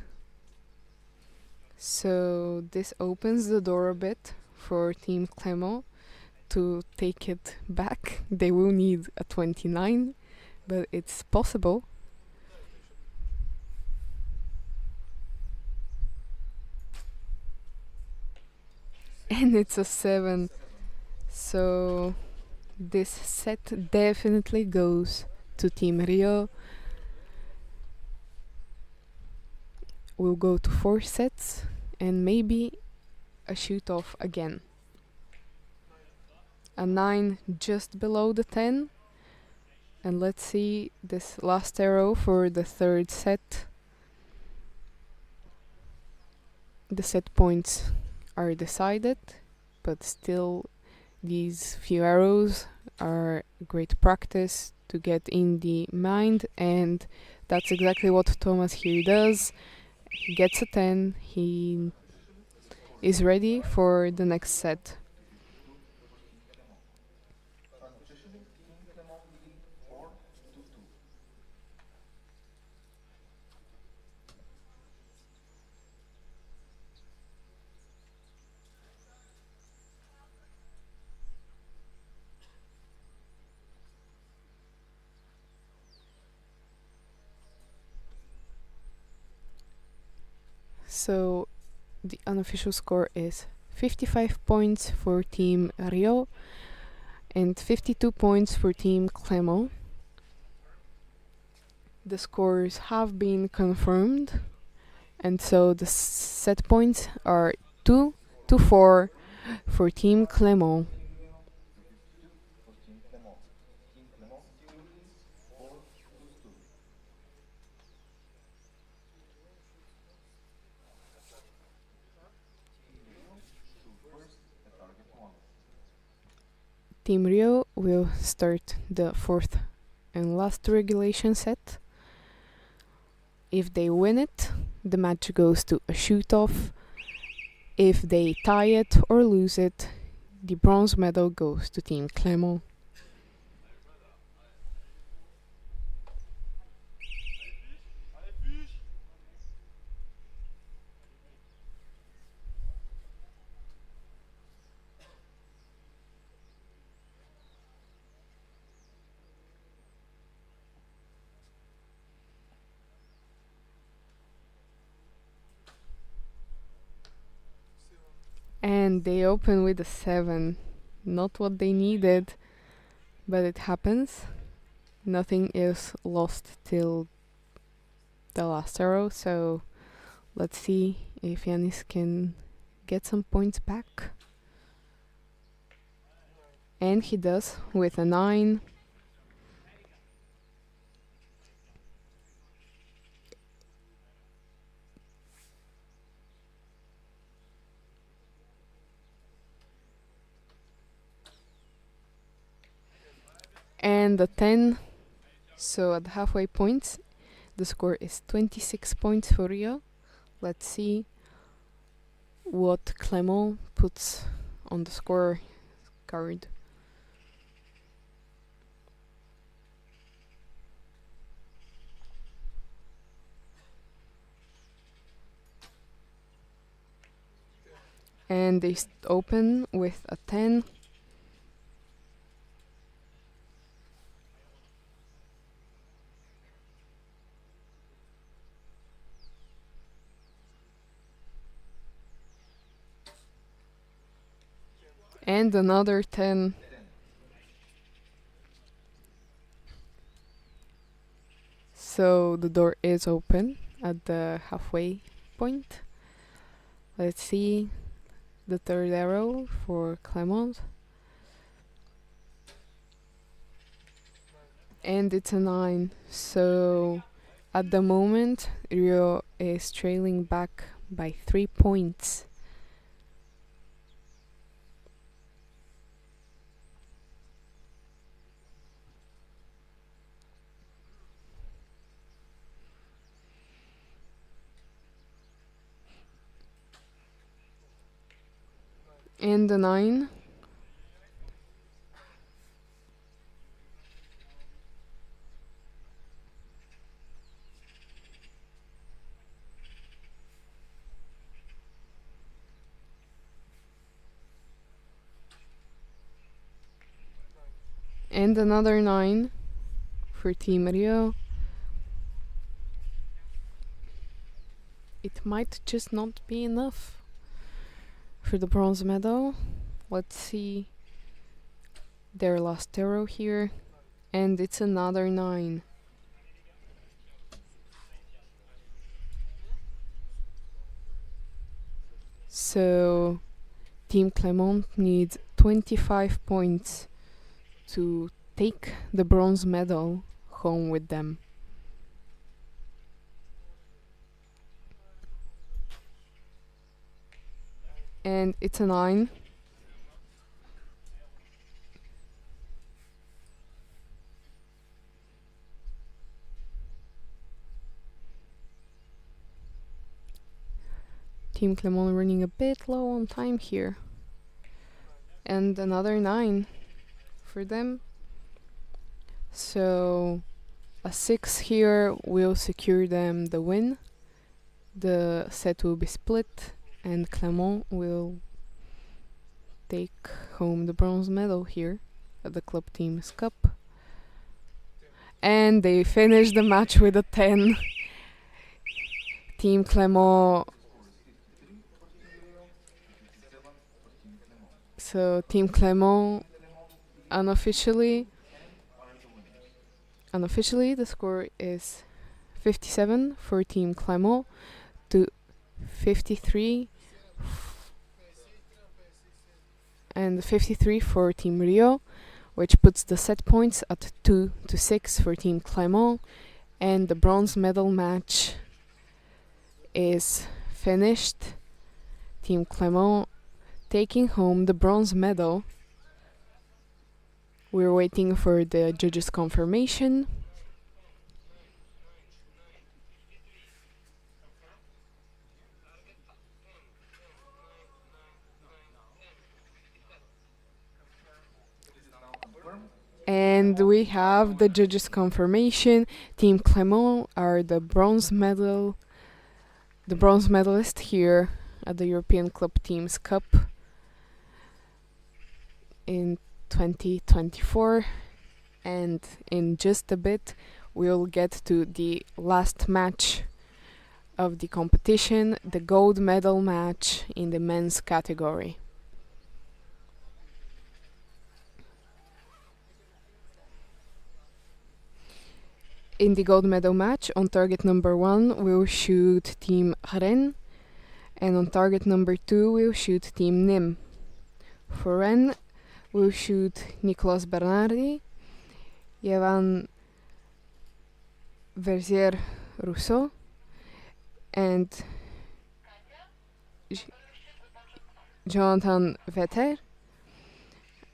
So this opens the door a bit for Team Clement to take it back. They will need a 29, but it's possible. And it's a 7. So this set definitely goes to Team Rio. We'll go to 4 sets and maybe a shoot off again. A 9 just below the 10. And let's see this last arrow for the third set. The set points are decided, but still these few arrows are great practice to get in the mind, and that's exactly what Thomas here does. He gets a 10, he is ready for the next set. Unofficially, Team Clement lead 4-2. So the unofficial score is 55 points for Team Rio and 52 points for Team Clement. The scores have been confirmed, and so the set points are 2-4 for Team Clement. 2-2 for Team Clement. Team Clement still leads 4-2. Team Rio shoot first at target 1. Team Rio will start the fourth and last regulation set. If they win it, the match goes to a shoot-off. If they tie it or lose it, the bronze medal goes to Team Clement. And they open with a 7. Not what they needed, but it happens. Nothing is lost till the last arrow, so let's see if Yanis can get some points back. And he does with a 9. And a 10. So at halfway points, the score is 26 points for Rio. Let's see what Clement puts on the score card. And they open with a 10. And another 10. So the door is open at the halfway point. Let's see the third arrow for Clement. And it's a 9. So at the moment, Rio is trailing back by 3 points. And the 9. And another 9 for Team Rio. It might just not be enough for the bronze medal. Let's see their last arrow here. And it's another 9. So Team Clement needs 25 points to take the bronze medal home with them. And it's a 9. Team Clement running a bit low on time here. And another 9 for them. So a 6 here will secure them the win. The set will be split and Clement will take home the bronze medal here at the club team's cup. And they finish the match with a 10. Team Clement. So Team Clement unofficially the score is 57 for Team Clement to 53 and 53 for Team Rio, which puts the set points at 2-6 for Team Clement, and the bronze medal match is finished. Team Clement taking home the bronze medal. We're waiting for the judges' confirmation. And we have the judges' confirmation. Team Clement are the bronze medalist here at the European Club Teams Cup in 2024. And in just a bit, we'll get to the last match of the competition, the gold medal match in the men's category. In the gold medal match, on target number 1 we'll shoot Team Rennes, and on target number 2 we'll shoot Team Nîmes. For Rennes, we'll shoot Nicolas Bernardi, Jevan Verzier Rousseau, and Jonathan Vetter.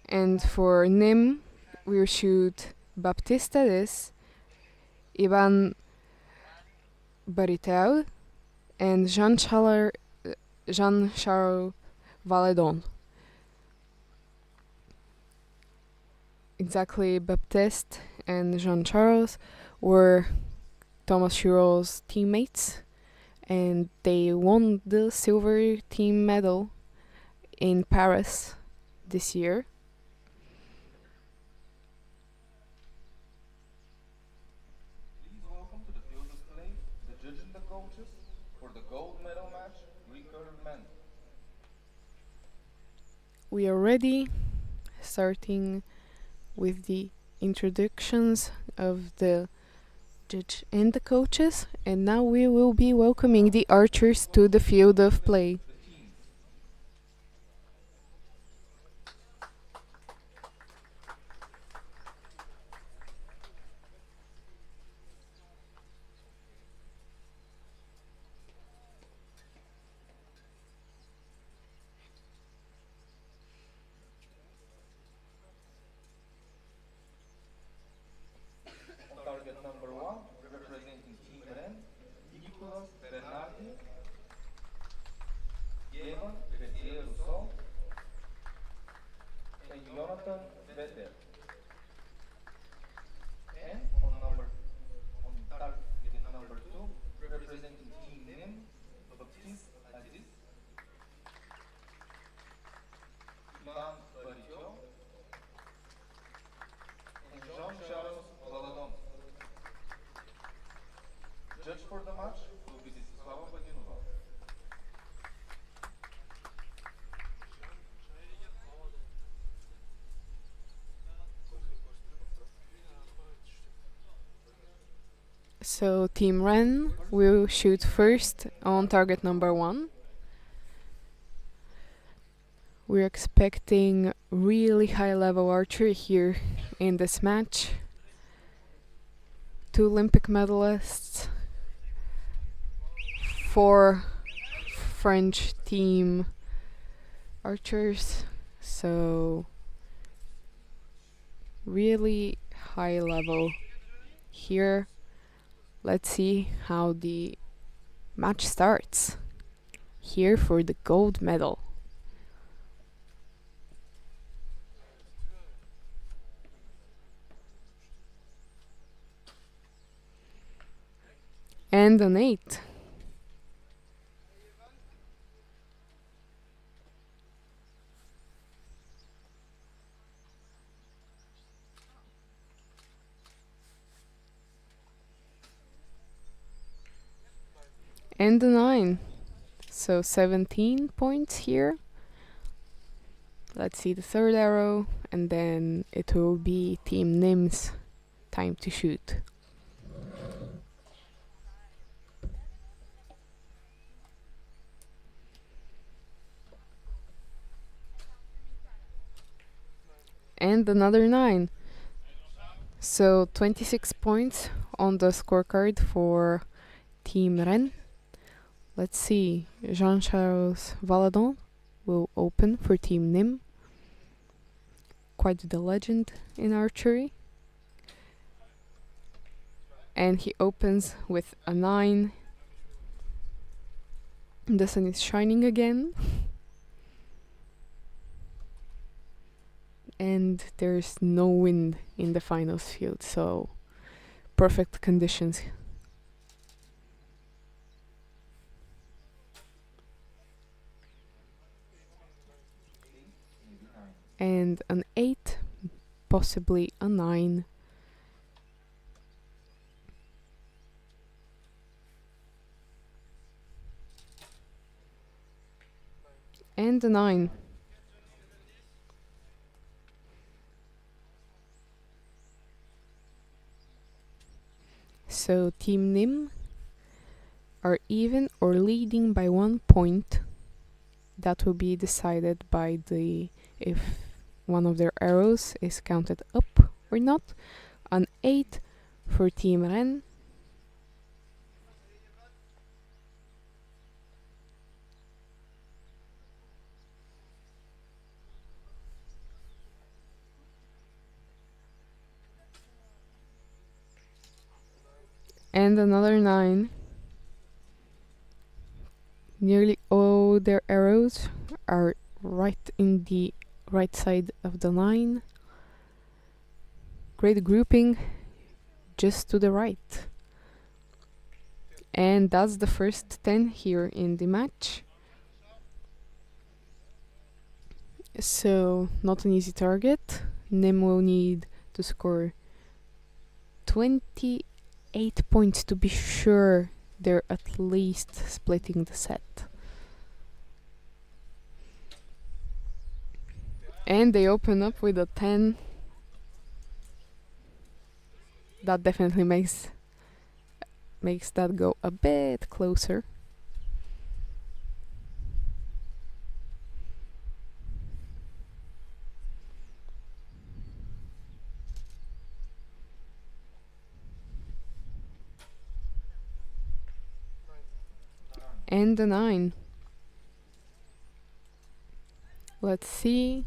And for Nîmes, we'll shoot Baptiste Des, Ivan Baritel, and Jean-Charles Valedon. Exactly, Baptiste and Jean-Charles were Thomas Chural's teammates, and they won the silver team medal in Paris this year. Please welcome to the field of play the judge and the coaches for the gold medal match, recurve men. We are ready, starting with the introductions of the judge and the coaches, and now we will be welcoming the archers to the field of play. The teams. On target number 1, representing Team Rennes, Nicolas Bernardi, Jevan Verzier Rousseau, and Jonathan Vetter. And on target number 2, representing Team Nîmes, Baptiste Aziz, Ivan Barijo, and Jean-Charles Valadon. Judge for the match will be Slava Badinova. So Team Rennes will shoot first on target number 1. We're expecting really high level archery here in this match. 2 Olympic medalists, 4 French team archers, so really high level here. Let's see how the match starts here for the gold medal. And an 8. And a 9. So 17 points here. Let's see the third arrow, and then it will be Team Nîmes' time to shoot. And another 9. So 26 points on the scorecard for Team Rennes. Let's see, Jean-Charles Valadon will open for Team Nîmes. Quite the legend in archery. And he opens with a 9. The sun is shining again. And there's no wind in the finals field, so perfect conditions. And an 8, possibly a 9. and the 9. So Team Nim are even or leading by 1 point. That will be decided by the if one of their arrows is counted up or not. An 8 for Team Ren. And another 9. Nearly all their arrows are right in the right side of the line. Great grouping just to the right. And that's the first 10 here in the match. So, not an easy target. Nim will need to score 28 points to be sure they're at least splitting the set. And they open up with a 10. That definitely makes that go a bit closer. And the 9. Let's see.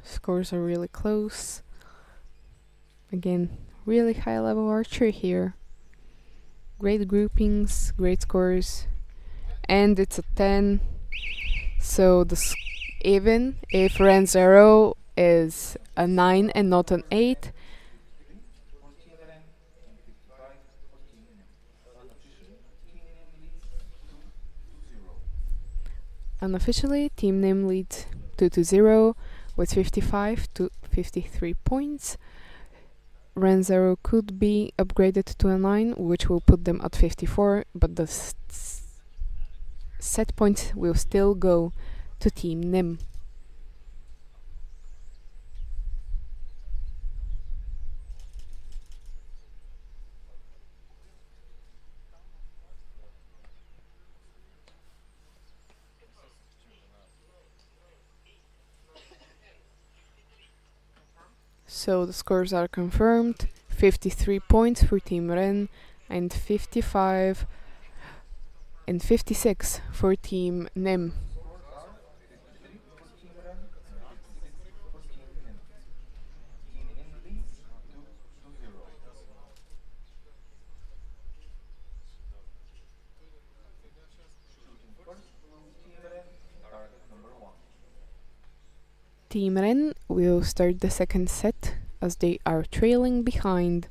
Scores are really close. Again, really high level archery here. Great groupings, great scores. And it's a 10. So even if Ren's arrow is a 9 and not an 8, unofficially, Team Nim leads 2-0 with 55 to 53 points. Ren's arrow could be upgraded to a 9, which will put them at 54, but the set points will still go to Team Nim. So the scores are confirmed. 53 points for Team Ren and 55 and 56 for Team Nim. Team Ren will start the second set as they are trailing behind.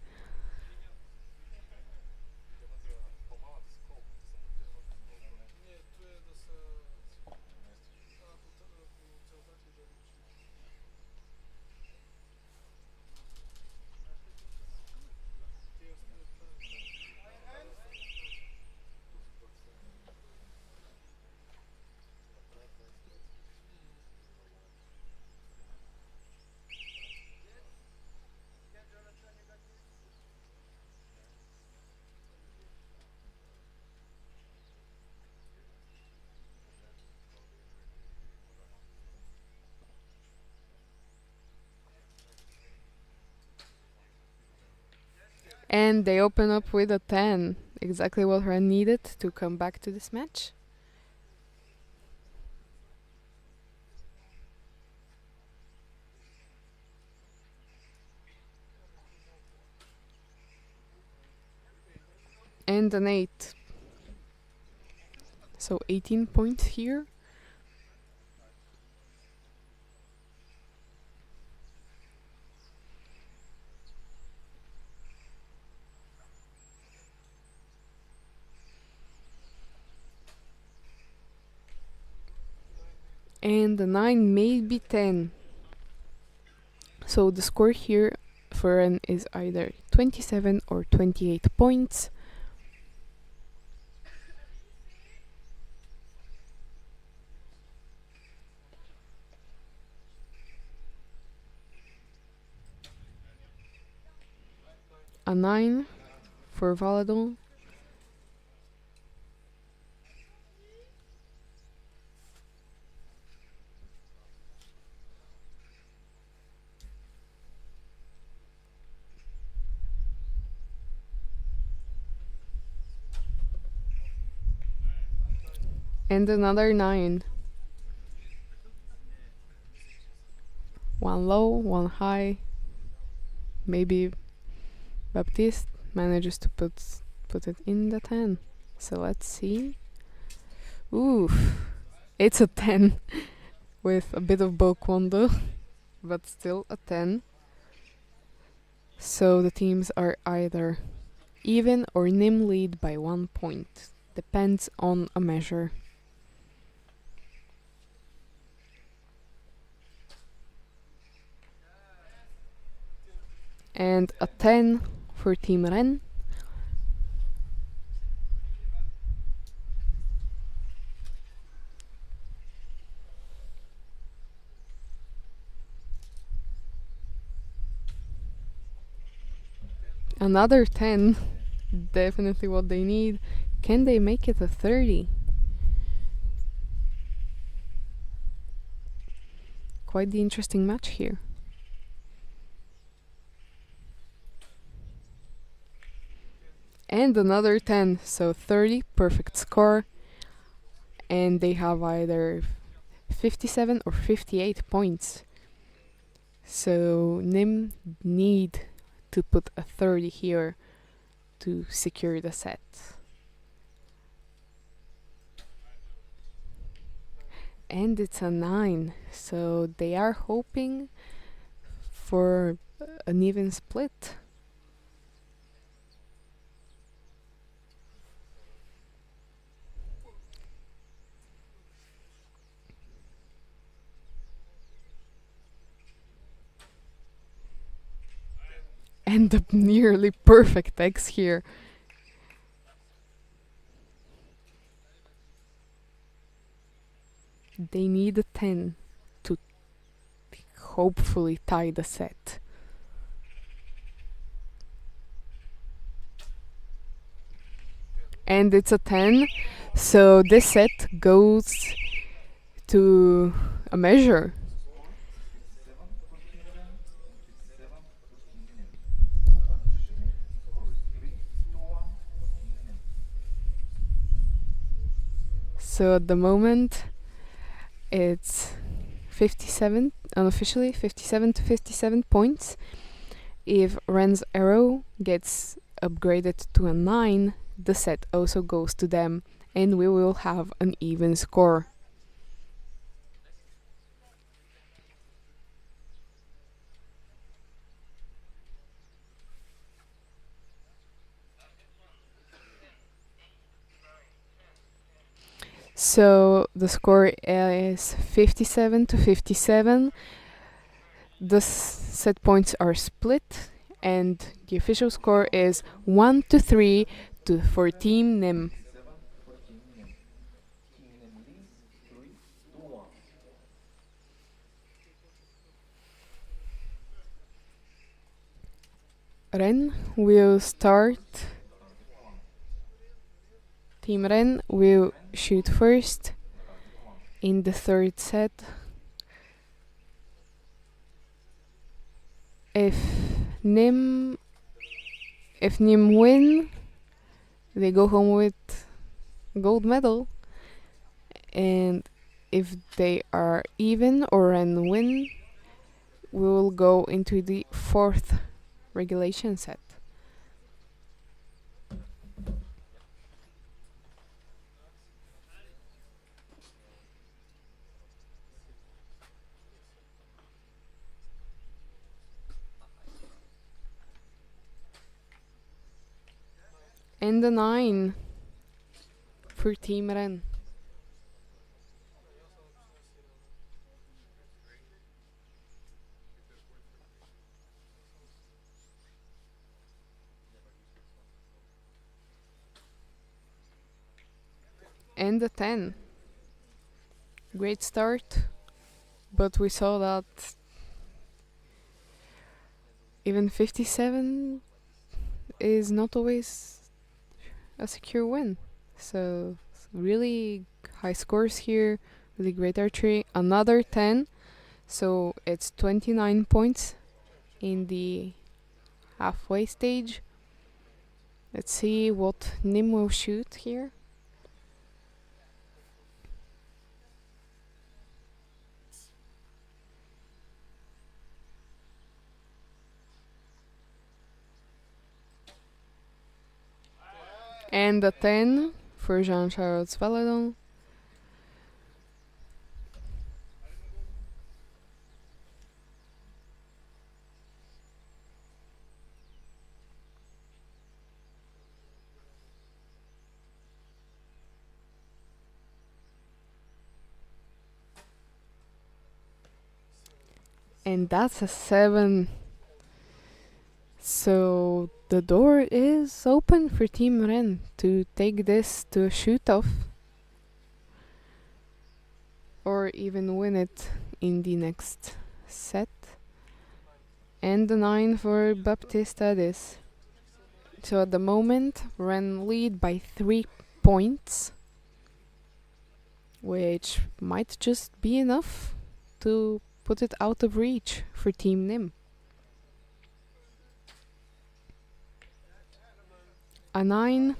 And they open up with a 10. Exactly what Ren needed to come back to this match. And an 8. So 18 points here. And the 9 may be 10. So the score here for Ren is either 27 or 28 points. a 9 for Valadon. And another 9. One low, one high. Maybe Baptiste manages to put it in the 10. So let's see. Oof. It's a 10 with a bit of Bokwando, but still a 10. So the teams are either even or Nim lead by 1 point. Depends on a measure. And a 10 for Team Ren. Another 10. Definitely what they need. Can they make it a 30? Quite the interesting match here. And another 10, so 30, perfect score. And they have either 57 or 58 points. So Nim need to put a 30 here to secure the set. And it's a 9, so they are hoping for an even split. And the nearly perfect X here. They need a 10 to hopefully tie the set. And it's a 10, so this set goes to a measure. So at the moment it's 57, unofficially 57 to 57 points. If Ren's arrow gets upgraded to a 9, the set also goes to them and we will have an even score. So the score is 57 to 57. The set points are split and the official score is 1 to 3 for Team Nim. Ren will start. Team Ren will shoot first in the third set. If Nim win, they go home with gold medal. And if they are even or Ren win, we will go into the fourth regulation set. And the 9 for Team Ren. And the 10. Great start, but we saw that even 57 is not always a secure win. So really high scores here, really great archery. Another 10, so it's 29 points in the halfway stage. Let's see what Nim will shoot here. And a 10 for Jean-Charles Valadon. And that's a 7. So the door is open for Team Ren to take this to a shoot-off. Or even win it in the next set. And the 9 for Baptista this. So at the moment, Ren lead by 3 points, which might just be enough to put it out of reach for Team Nim. A 9.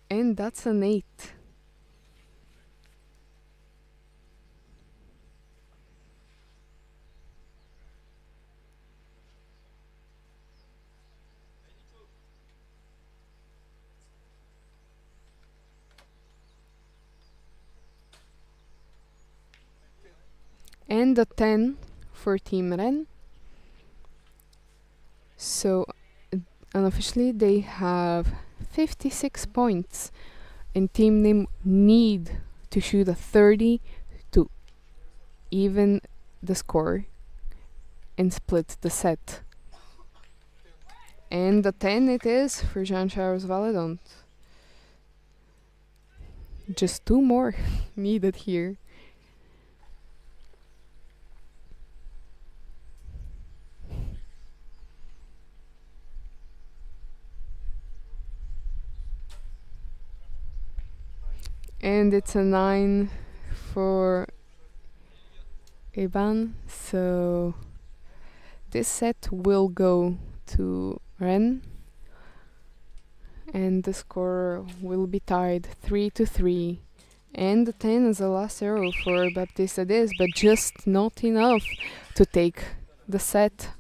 And that's an 8. And a 10 for Team Ren. So unofficially they have 56 points, and Team Nim need to shoot a 30 to even the score and split the set. And the 10 it is for Jean-Charles Valadon. Just 2 more needed here. And it's a 9 for Ivan. So this set will go to Ren. And the score will be tied 3-3. And the 10 is the last arrow for Baptista this, but just not enough to take the set.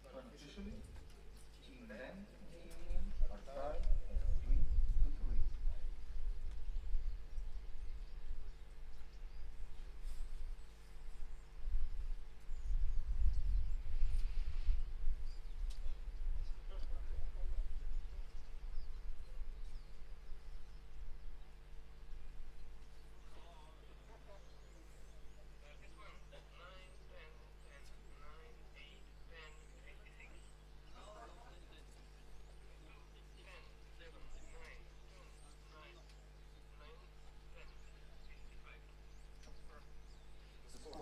Unofficially, Team Ren and Team Nim are tied at 3-3.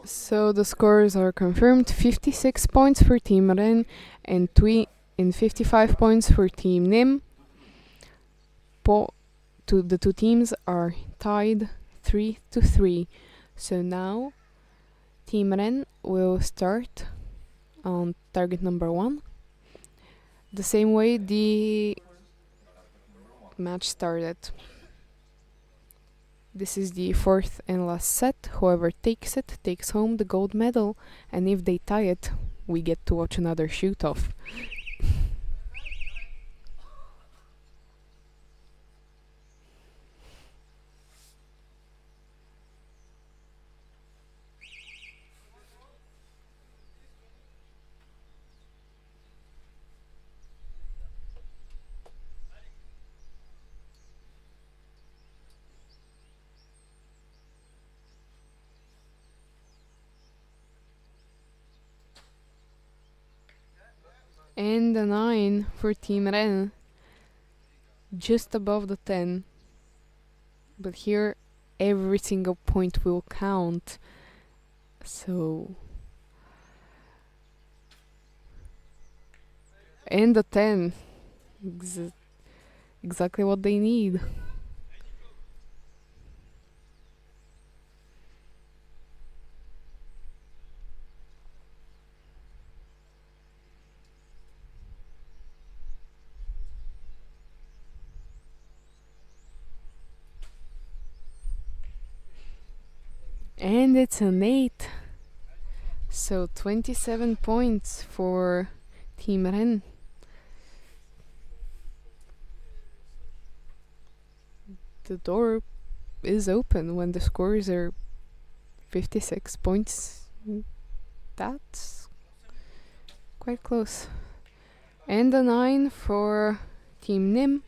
So the scores are confirmed: 56 points for Team Ren and 55 points for Team Nim. The two teams are tied 3-3. So now Team Ren will start on target number 1. The same way the match started. This is the 4th and last set. Whoever takes it takes home the gold medal, and if they tie it, we get to watch another shoot-off. And a 9 for Team Ren, just above the 10. But here, every single point will count. So. And a 10. Exactly what they need. And it's an 8. So 27 points for Team Ren. The door is open when the scores are 56 points. That's quite close. And a 9 for Team Nim.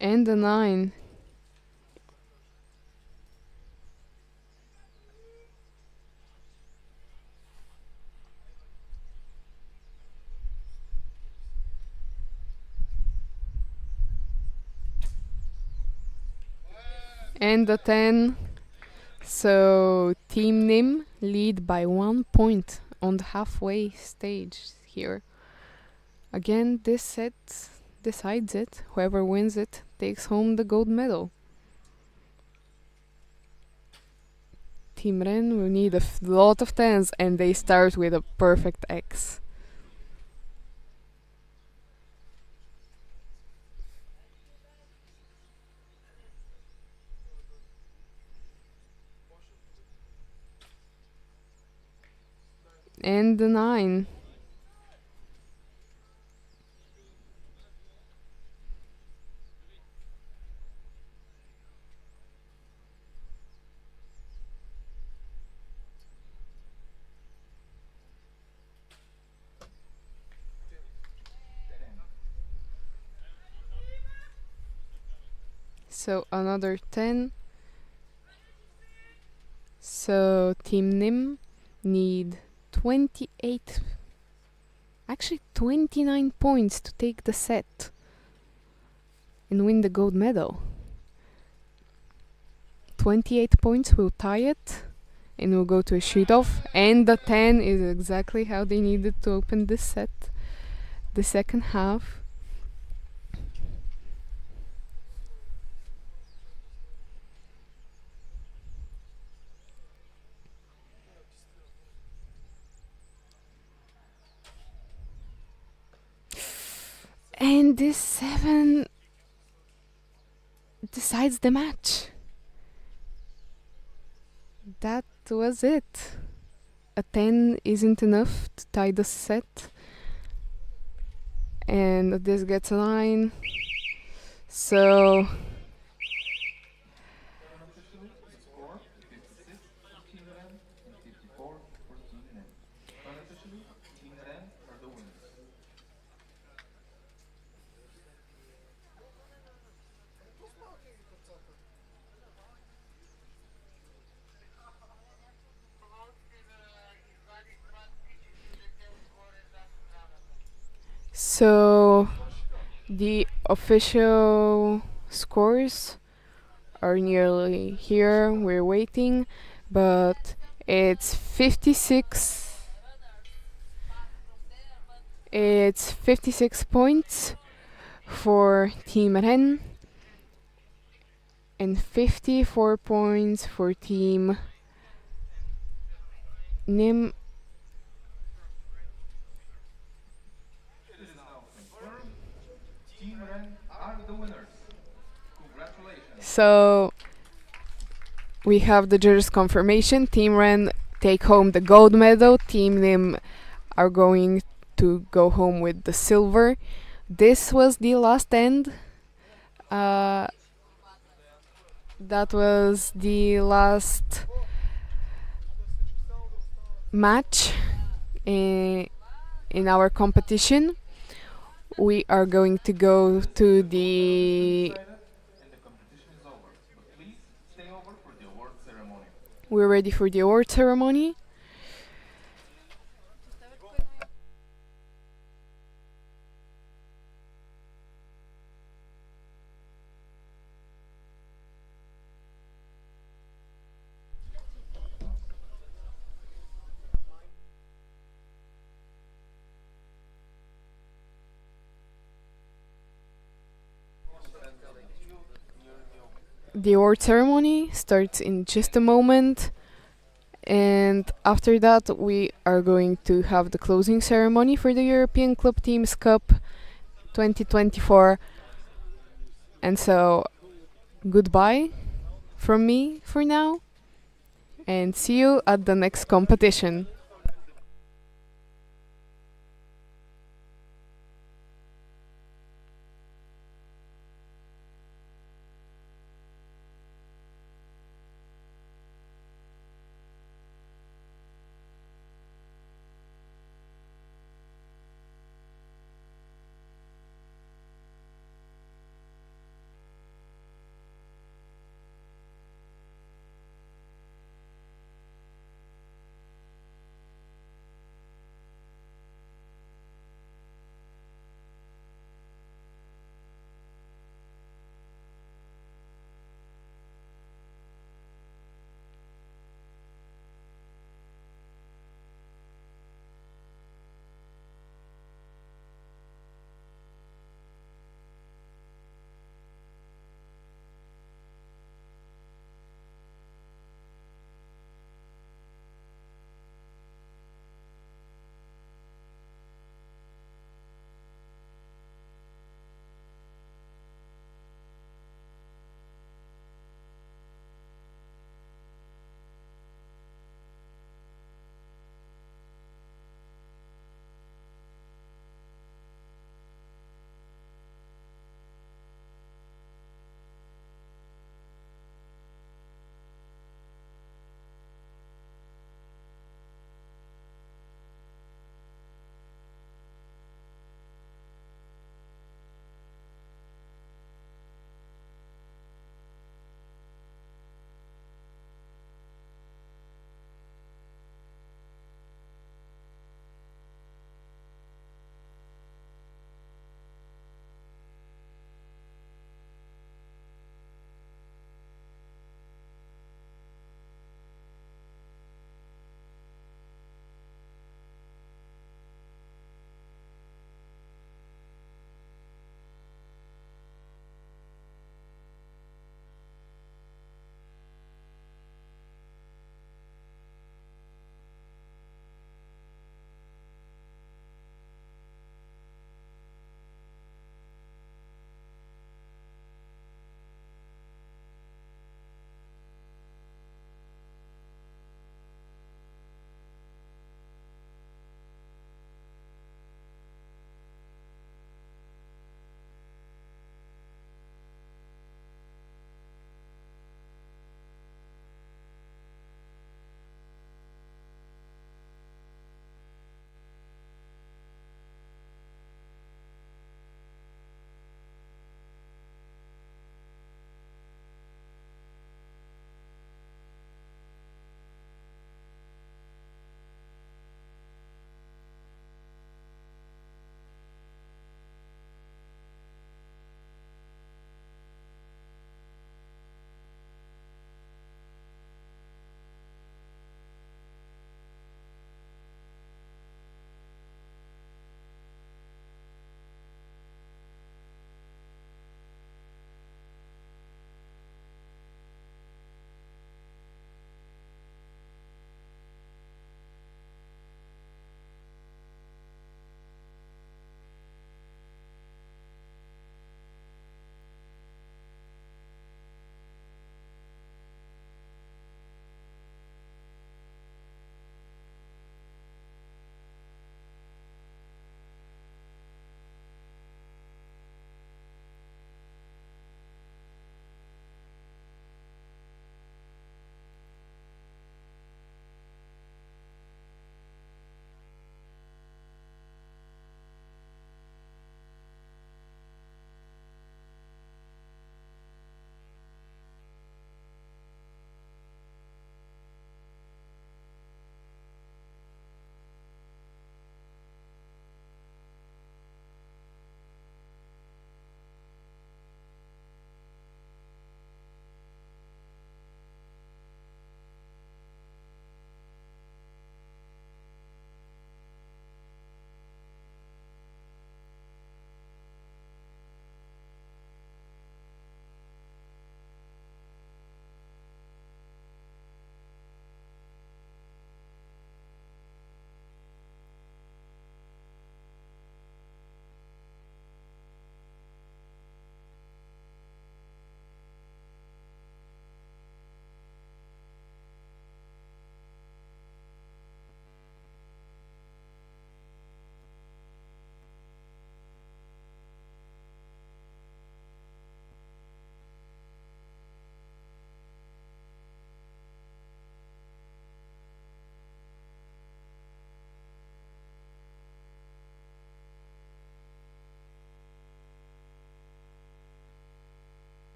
And a 9. And a 10. So Team Nim lead by 1 point on the halfway stage here. Again, this set decides it. Whoever wins it takes home the gold medal. Team Ren will need a lot of 10s, and they start with a perfect X. And the 9. So another 10. So Team Nim need 28, actually 29 points to take the set and win the gold medal. 28 points will tie it and will go to a shoot off, and the 10 is exactly how they needed to open this set, the second half. And this 7 decides the match. That was it. A 10 isn't enough to tie the set. And this gets a 9. So Unofficially, the score 56 for Team Ren and 54 for Team Nim. Unofficially, Team Ren are the winners. So the official scores are nearly here. We're waiting, but it's 56. It's 56 points for Team Ren and 54 points for Team Nim. It is now confirmed. Team Ren are the winners. Congratulations. So we have the judges' confirmation. Team Ren take home the gold medal. Team Nim are going to go home with the silver. This was the last end. That was the last match. in our competition. We are going to go to the. And the competition is over. But please stay over for the award ceremony. We're ready for the award ceremony. The award ceremony starts in just a moment, and after that, we are going to have the closing ceremony for the European Club Teams Cup 2024. And so, goodbye from me for now, and see you at the next competition.